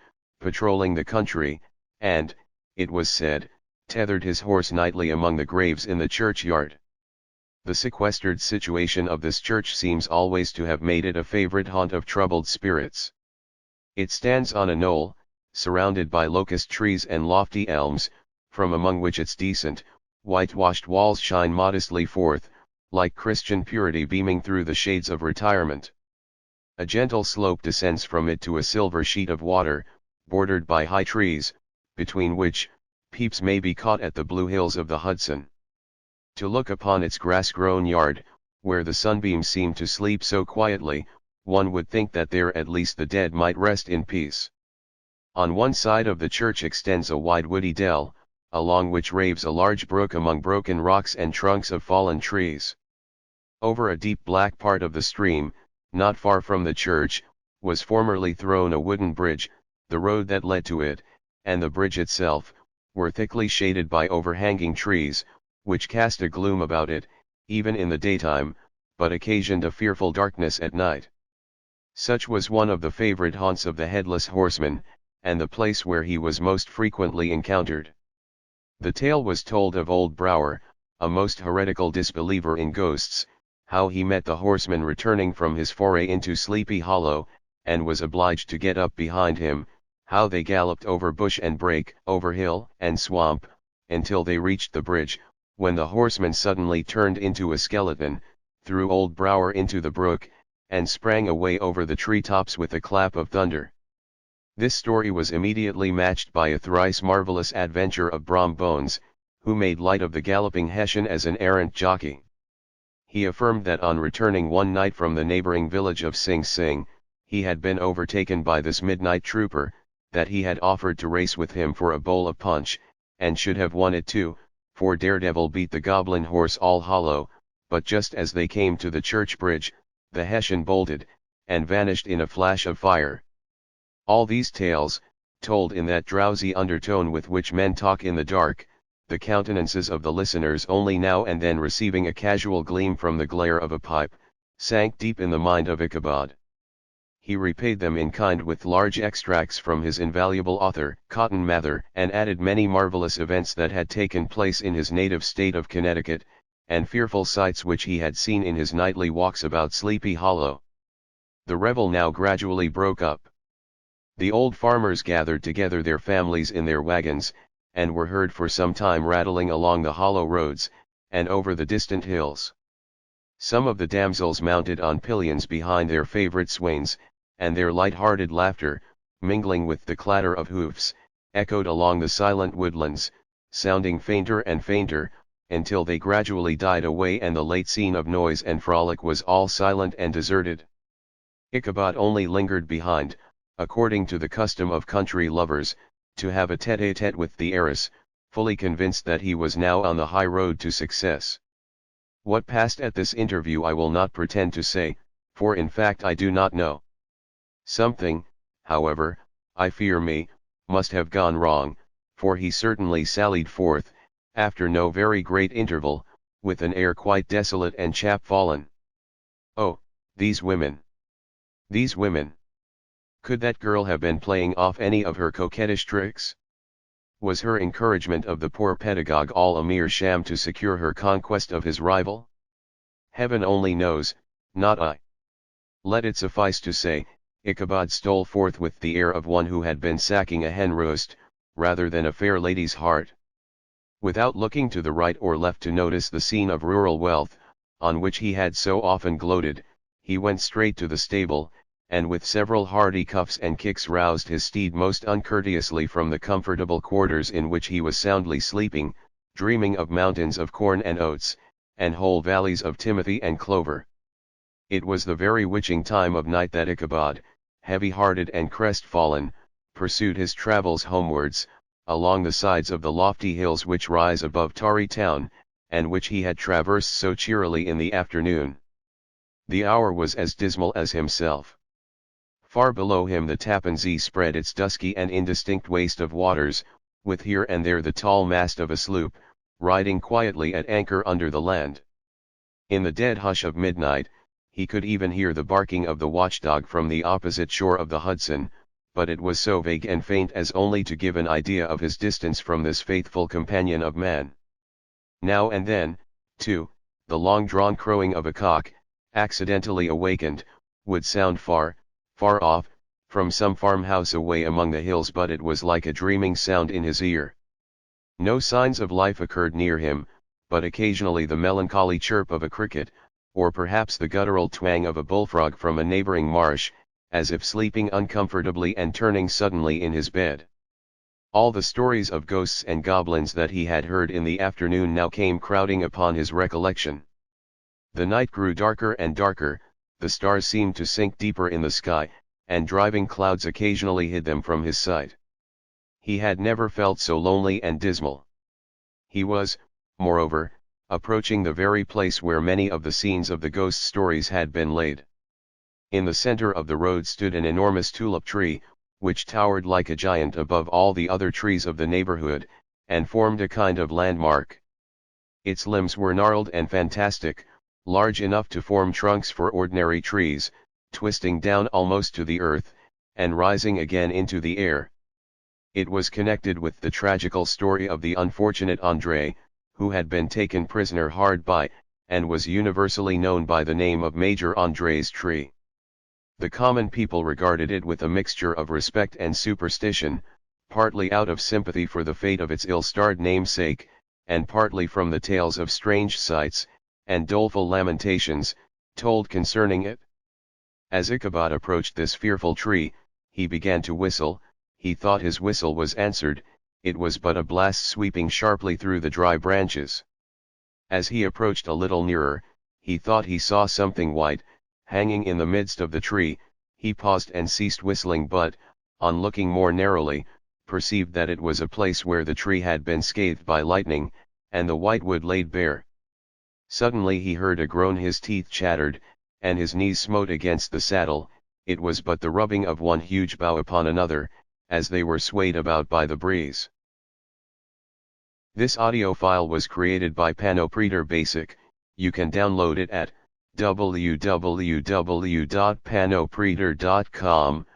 patrolling the country, and, it was said, tethered his horse nightly among the graves in the churchyard. The sequestered situation of this church seems always to have made it a favorite haunt of troubled spirits. It stands on a knoll, surrounded by locust trees and lofty elms, from among which its decent, whitewashed walls shine modestly forth, like Christian purity beaming through the shades of retirement. A gentle slope descends from it to a silver sheet of water, bordered by high trees, between which, peeps may be caught at the blue hills of the Hudson. To look upon its grass-grown yard, where the sunbeams seem to sleep so quietly, one would think that there at least the dead might rest in peace. On one side of the church extends a wide woody dell, along which raves a large brook among broken rocks and trunks of fallen trees. Over a deep black part of the stream, not far from the church, was formerly thrown a wooden bridge. The road that led to it, and the bridge itself, were thickly shaded by overhanging trees, which cast a gloom about it, even in the daytime, but occasioned a fearful darkness at night. Such was one of the favorite haunts of the headless horseman, and the place where he was most frequently encountered. The tale was told of old Brower, a most heretical disbeliever in ghosts, how he met the horseman returning from his foray into Sleepy Hollow, and was obliged to get up behind him, how they galloped over bush and brake, over hill and swamp, until they reached the bridge, when the horseman suddenly turned into a skeleton, threw old Brower into the brook, and sprang away over the treetops with a clap of thunder. This story was immediately matched by a thrice marvelous adventure of Brom Bones, who made light of the galloping Hessian as an errant jockey. He affirmed that on returning one night from the neighboring village of Sing Sing, he had been overtaken by this midnight trooper, that he had offered to race with him for a bowl of punch, and should have won it too, for Daredevil beat the goblin horse all hollow, but just as they came to the church bridge, the Hessian bolted, and vanished in a flash of fire. All these tales, told in that drowsy undertone with which men talk in the dark, the countenances of the listeners only now and then receiving a casual gleam from the glare of a pipe, sank deep in the mind of Ichabod. He repaid them in kind with large extracts from his invaluable author, Cotton Mather, and added many marvelous events that had taken place in his native state of Connecticut, and fearful sights which he had seen in his nightly walks about Sleepy Hollow. The revel now gradually broke up. The old farmers gathered together their families in their wagons, and were heard for some time rattling along the hollow roads, and over the distant hills. Some of the damsels mounted on pillions behind their favorite swains, and their light-hearted laughter, mingling with the clatter of hoofs, echoed along the silent woodlands, sounding fainter and fainter, until they gradually died away and the late scene of noise and frolic was all silent and deserted. Ichabod only lingered behind, according to the custom of country lovers, to have a tete-a-tete with the heiress, fully convinced that he was now on the high road to success. What passed at this interview I will not pretend to say, for in fact I do not know. Something, however, I fear me, must have gone wrong, for he certainly sallied forth, after no very great interval, with an air quite desolate and chapfallen. Oh, these women! These women! Could that girl have been playing off any of her coquettish tricks? Was her encouragement of the poor pedagogue all a mere sham to secure her conquest of his rival? Heaven only knows, not I. Let it suffice to say, Ichabod stole forth with the air of one who had been sacking a hen roost, rather than a fair lady's heart. Without looking to the right or left to notice the scene of rural wealth, on which he had so often gloated, he went straight to the stable, and with several hearty cuffs and kicks roused his steed most uncourteously from the comfortable quarters in which he was soundly sleeping, dreaming of mountains of corn and oats, and whole valleys of timothy and clover. It was the very witching time of night that Ichabod, heavy-hearted and crestfallen, pursued his travels homewards, along the sides of the lofty hills which rise above Tarry town, and which he had traversed so cheerily in the afternoon. The hour was as dismal as himself. Far below him the Tappan Zee spread its dusky and indistinct waste of waters, with here and there the tall mast of a sloop, riding quietly at anchor under the land. In the dead hush of midnight, he could even hear the barking of the watchdog from the opposite shore of the Hudson, but it was so vague and faint as only to give an idea of his distance from this faithful companion of man. Now and then, too, the long-drawn crowing of a cock, accidentally awakened, would sound far, far off, from some farmhouse away among the hills, but it was like a dreaming sound in his ear. No signs of life occurred near him, but occasionally the melancholy chirp of a cricket, or perhaps the guttural twang of a bullfrog from a neighboring marsh, as if sleeping uncomfortably and turning suddenly in his bed. All the stories of ghosts and goblins that he had heard in the afternoon now came crowding upon his recollection. The night grew darker and darker, the stars seemed to sink deeper in the sky, and driving clouds occasionally hid them from his sight. He had never felt so lonely and dismal. He was, moreover, approaching the very place where many of the scenes of the ghost stories had been laid. In the center of the road stood an enormous tulip tree, which towered like a giant above all the other trees of the neighborhood, and formed a kind of landmark. Its limbs were gnarled and fantastic, large enough to form trunks for ordinary trees, twisting down almost to the earth, and rising again into the air. It was connected with the tragical story of the unfortunate André, who had been taken prisoner hard by, and was universally known by the name of Major André's tree. The common people regarded it with a mixture of respect and superstition, partly out of sympathy for the fate of its ill-starred namesake, and partly from the tales of strange sights, and doleful lamentations, told concerning it. As Ichabod approached this fearful tree, he began to whistle. He thought his whistle was answered, it was but a blast sweeping sharply through the dry branches. As he approached a little nearer, he thought he saw something white, hanging in the midst of the tree. He paused and ceased whistling, but, on looking more narrowly, perceived that it was a place where the tree had been scathed by lightning, and the white wood laid bare. Suddenly he heard a groan, his teeth chattered, and his knees smote against the saddle. It was but the rubbing of one huge bough upon another, as they were swayed about by the breeze. This audio file was created by Panopreter Basic. You can download it at www.panopreter.com.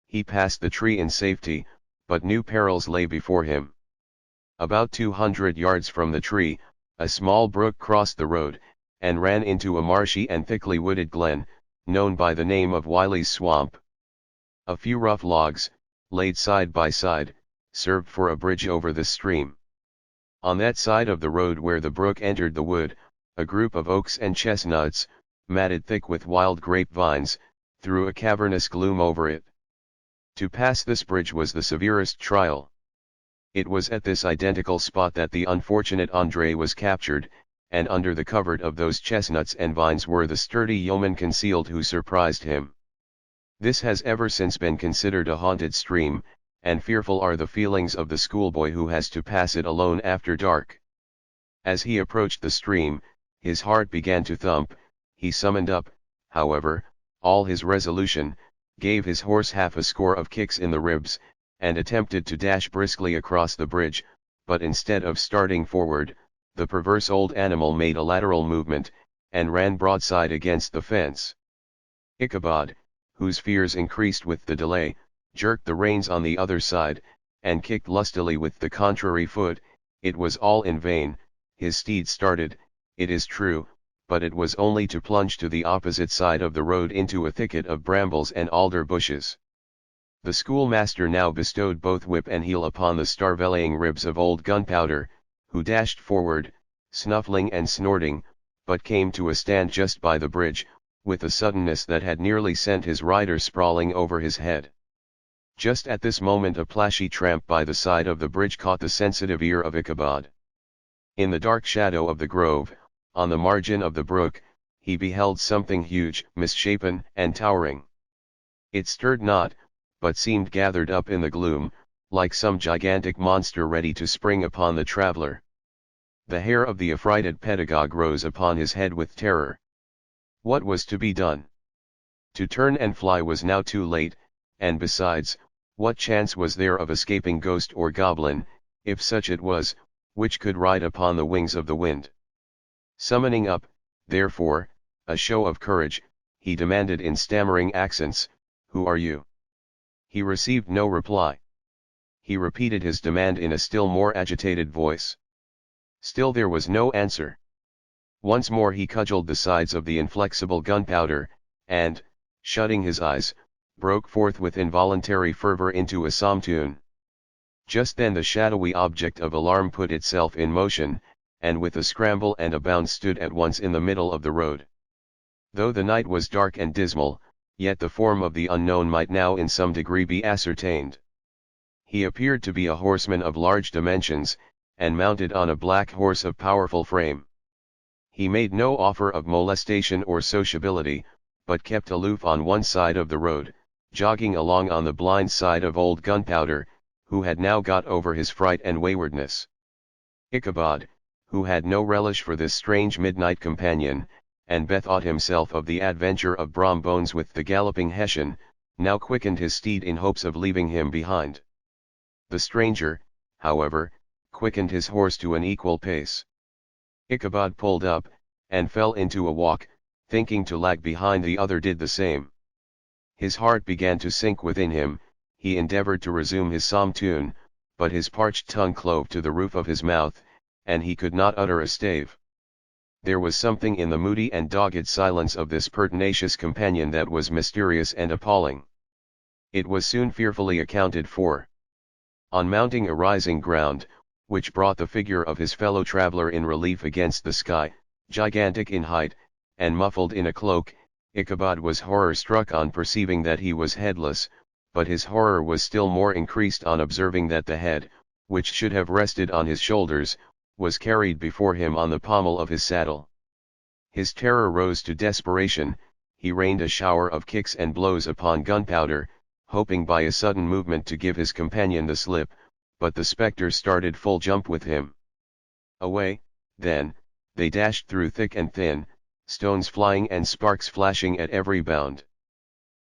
He passed the tree in safety, but new perils lay before him. About 200 yards from the tree, a small brook crossed the road, and ran into a marshy and thickly wooded glen, known by the name of Wiley's Swamp. A few rough logs, laid side by side, served for a bridge over the stream. On that side of the road where the brook entered the wood, a group of oaks and chestnuts, matted thick with wild grapevines, threw a cavernous gloom over it. To pass this bridge was the severest trial. It was at this identical spot that the unfortunate André was captured, and under the covert of those chestnuts and vines were the sturdy yeomen concealed who surprised him. This has ever since been considered a haunted stream, and fearful are the feelings of the schoolboy who has to pass it alone after dark. As he approached the stream, his heart began to thump. He summoned up, however, all his resolution, gave his horse half a score of kicks in the ribs, and attempted to dash briskly across the bridge, but instead of starting forward, the perverse old animal made a lateral movement, and ran broadside against the fence. Ichabod, whose fears increased with the delay, jerked the reins on the other side, and kicked lustily with the contrary foot. It was all in vain. His steed started, it is true, but it was only to plunge to the opposite side of the road into a thicket of brambles and alder bushes. The schoolmaster now bestowed both whip and heel upon the starveling ribs of old Gunpowder, who dashed forward, snuffling and snorting, but came to a stand just by the bridge, with a suddenness that had nearly sent his rider sprawling over his head. Just at this moment a plashy tramp by the side of the bridge caught the sensitive ear of Ichabod. In the dark shadow of the grove, on the margin of the brook, he beheld something huge, misshapen, and towering. It stirred not, but seemed gathered up in the gloom, like some gigantic monster ready to spring upon the traveler. The hair of the affrighted pedagogue rose upon his head with terror. What was to be done? To turn and fly was now too late, and besides, what chance was there of escaping ghost or goblin, if such it was, which could ride upon the wings of the wind? Summoning up, therefore, a show of courage, he demanded in stammering accents, "Who are you?" He received no reply. He repeated his demand in a still more agitated voice. Still there was no answer. Once more he cudgelled the sides of the inflexible gunpowder, and, shutting his eyes, broke forth with involuntary fervor into a psalm tune. Just then the shadowy object of alarm put itself in motion, and with a scramble and a bound stood at once in the middle of the road. Though the night was dark and dismal, yet the form of the unknown might now in some degree be ascertained. He appeared to be a horseman of large dimensions, and mounted on a black horse of powerful frame. He made no offer of molestation or sociability, but kept aloof on one side of the road, jogging along on the blind side of old Gunpowder, who had now got over his fright and waywardness. Ichabod, who had no relish for this strange midnight companion, and bethought himself of the adventure of Brom Bones with the galloping Hessian, now quickened his steed in hopes of leaving him behind. The stranger, however, quickened his horse to an equal pace. Ichabod pulled up, and fell into a walk, thinking to lag behind the other did the same. His heart began to sink within him, he endeavoured to resume his psalm tune, but his parched tongue clove to the roof of his mouth, and he could not utter a stave. There was something in the moody and dogged silence of this pertinacious companion that was mysterious and appalling. It was soon fearfully accounted for. On mounting a rising ground, which brought the figure of his fellow traveller in relief against the sky, gigantic in height, and muffled in a cloak, Ichabod was horror-struck on perceiving that he was headless, but his horror was still more increased on observing that the head, which should have rested on his shoulders, was carried before him on the pommel of his saddle. His terror rose to desperation, he rained a shower of kicks and blows upon Gunpowder, hoping by a sudden movement to give his companion the slip, but the spectre started full jump with him. Away, then, they dashed through thick and thin, stones flying and sparks flashing at every bound.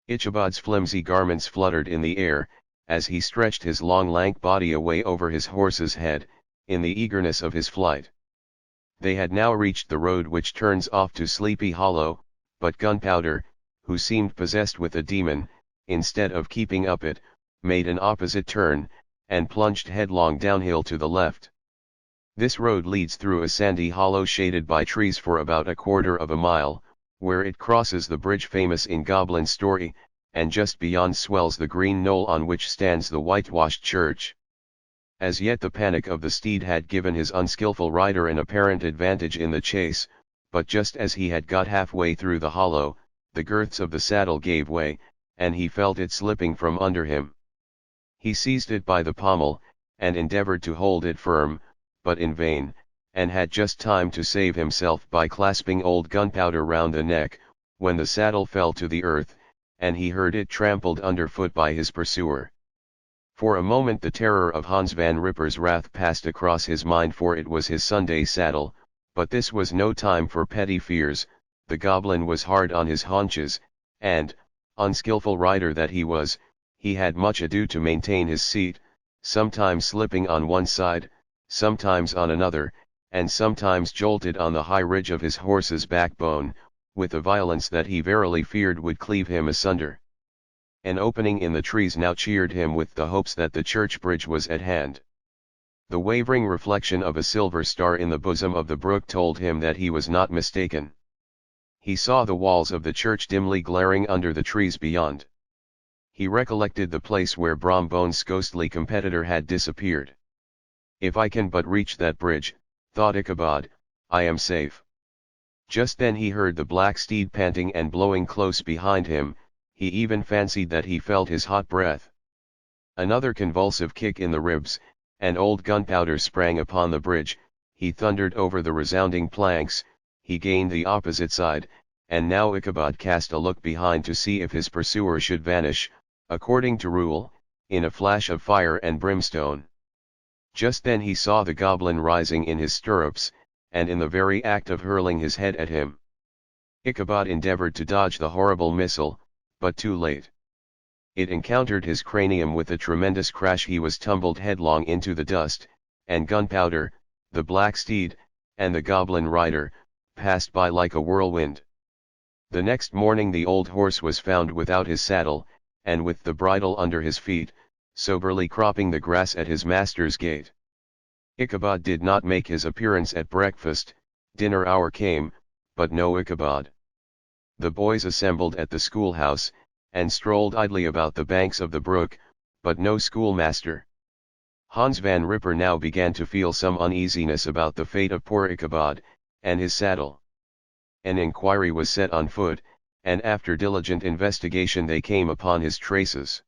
Ichabod's flimsy garments fluttered in the air, as he stretched his long lank body away over his horse's head, in the eagerness of his flight. They had now reached the road which turns off to Sleepy Hollow, but Gunpowder, who seemed possessed with a demon, instead of keeping up it, made an opposite turn, and plunged headlong downhill to the left. This road leads through a sandy hollow shaded by trees for about a quarter of a mile, where it crosses the bridge famous in Goblin story, and just beyond swells the green knoll on which stands the whitewashed church. As yet the panic of the steed had given his unskilful rider an apparent advantage in the chase, but just as he had got halfway through the hollow, the girths of the saddle gave way, and he felt it slipping from under him. He seized it by the pommel, and endeavoured to hold it firm, but in vain, and had just time to save himself by clasping old Gunpowder round the neck, when the saddle fell to the earth, and he heard it trampled underfoot by his pursuer. For a moment the terror of Hans Van Ripper's wrath passed across his mind, for it was his Sunday saddle, but this was no time for petty fears. The goblin was hard on his haunches, and, unskilful rider that he was, he had much ado to maintain his seat, sometimes slipping on one side, sometimes on another, and sometimes jolted on the high ridge of his horse's backbone, with a violence that he verily feared would cleave him asunder. An opening in the trees now cheered him with the hopes that the church bridge was at hand. The wavering reflection of a silver star in the bosom of the brook told him that he was not mistaken. He saw the walls of the church dimly glaring under the trees beyond. He recollected the place where Brom Bones' ghostly competitor had disappeared. "If I can but reach that bridge," thought Ichabod, "I am safe." Just then he heard the black steed panting and blowing close behind him. He even fancied that he felt his hot breath. Another convulsive kick in the ribs, and old Gunpowder sprang upon the bridge. He thundered over the resounding planks, he gained the opposite side, and now Ichabod cast a look behind to see if his pursuer should vanish. according to rule, in a flash of fire and brimstone. Just then he saw the goblin rising in his stirrups, and in the very act of hurling his head at him. Ichabod endeavored to dodge the horrible missile, but too late. It encountered his cranium with a tremendous crash. He was tumbled headlong into the dust, and gunpowder, the black steed, and the goblin rider, passed by like a whirlwind. The next morning the old horse was found without his saddle, and with the bridle under his feet, soberly cropping the grass at his master's gate. Ichabod did not make his appearance at breakfast. Dinner hour came, but no Ichabod. The boys assembled at the schoolhouse, and strolled idly about the banks of the brook, but no schoolmaster. Hans Van Ripper now began to feel some uneasiness about the fate of poor Ichabod, and his saddle. An inquiry was set on foot, and after diligent investigation they came upon his traces.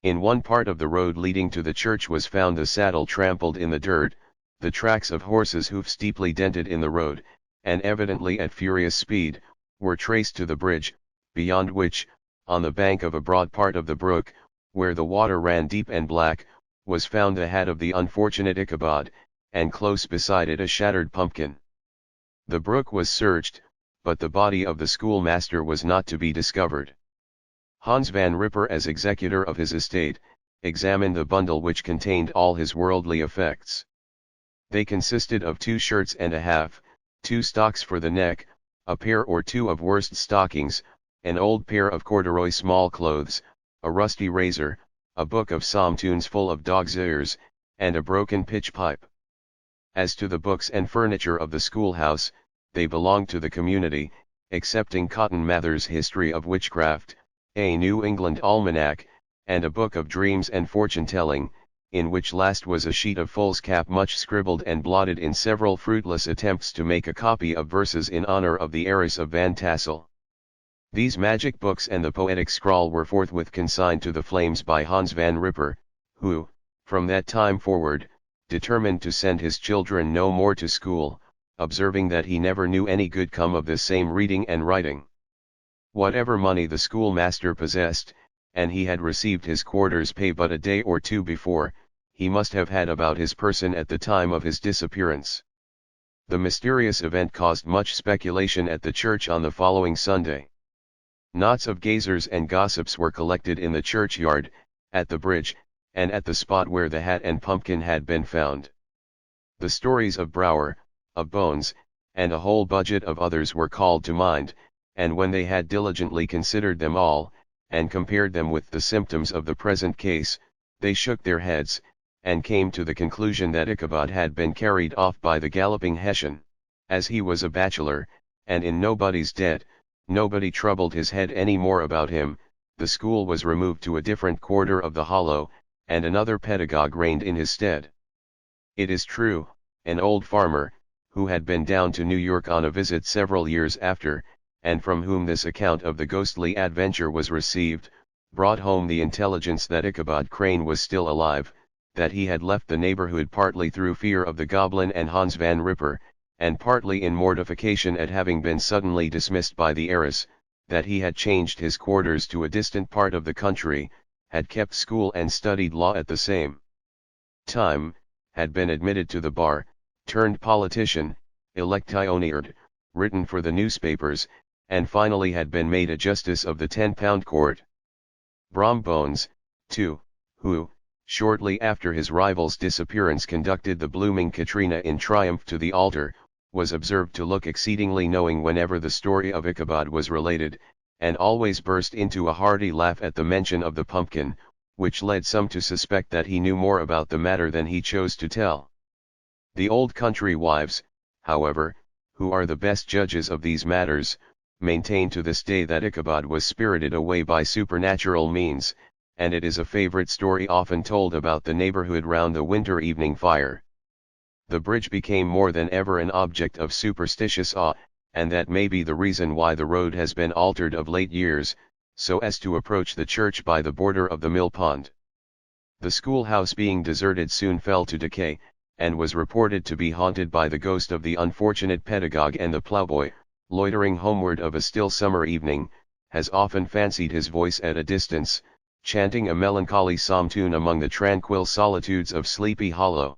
In one part of the road leading to the church was found the saddle trampled in the dirt, the tracks of horses' hoofs deeply dented in the road, and evidently at furious speed, were traced to the bridge, beyond which, on the bank of a broad part of the brook, where the water ran deep and black, was found the hat of the unfortunate Ichabod, and close beside it a shattered pumpkin. The brook was searched, but the body of the schoolmaster was not to be discovered. Hans Van Ripper, as executor of his estate, examined the bundle which contained all his worldly effects. They consisted of 2 shirts and a half, 2 stocks for the neck, a pair or 2 of worst stockings, an old pair of corduroy small clothes, a rusty razor, a book of psalm tunes full of dog's ears, and a broken pitch pipe. As to the books and furniture of the schoolhouse, they belonged to the community, excepting Cotton Mather's History of Witchcraft, a New England Almanac, and a book of dreams and fortune-telling, in which last was a sheet of foolscap much scribbled and blotted in several fruitless attempts to make a copy of verses in honor of the heiress of Van Tassel. These magic books and the poetic scrawl were forthwith consigned to the flames by Hans Van Ripper, who, from that time forward, determined to send his children no more to school, observing that he never knew any good come of this same reading and writing. Whatever money the schoolmaster possessed, and he had received his quarter's pay but a day or 2 before, he must have had about his person at the time of his disappearance. The mysterious event caused much speculation at the church on the following Sunday. Knots of gazers and gossips were collected in the churchyard, at the bridge, and at the spot where the hat and pumpkin had been found. The stories of Brower, of Bones, and a whole budget of others were called to mind, and when they had diligently considered them all, and compared them with the symptoms of the present case, they shook their heads, and came to the conclusion that Ichabod had been carried off by the galloping Hessian. As he was a bachelor, and in nobody's debt, nobody troubled his head any more about him. The school was removed to a different quarter of the hollow, and another pedagogue reigned in his stead. It is true, an old farmer, who had been down to New York on a visit several years after, and from whom this account of the ghostly adventure was received, brought home the intelligence that Ichabod Crane was still alive, that he had left the neighborhood partly through fear of the goblin and Hans Van Ripper, and partly in mortification at having been suddenly dismissed by the heiress, that he had changed his quarters to a distant part of the country, had kept school and studied law at the same time, had been admitted to the bar, turned politician, electioneered, written for the newspapers, and finally had been made a justice of the 10-pound court. Brom Bones, too, who, shortly after his rival's disappearance conducted the blooming Katrina in triumph to the altar, was observed to look exceedingly knowing whenever the story of Ichabod was related, and always burst into a hearty laugh at the mention of the pumpkin, which led some to suspect that he knew more about the matter than he chose to tell. The old country wives, however, who are the best judges of these matters, maintain to this day that Ichabod was spirited away by supernatural means, and it is a favorite story often told about the neighborhood round the winter evening fire. The bridge became more than ever an object of superstitious awe, and that may be the reason why the road has been altered of late years, so as to approach the church by the border of the mill pond. The schoolhouse being deserted soon fell to decay, and was reported to be haunted by the ghost of the unfortunate pedagogue, and the ploughboy, loitering homeward of a still summer evening, has often fancied his voice at a distance, chanting a melancholy psalm tune among the tranquil solitudes of Sleepy Hollow.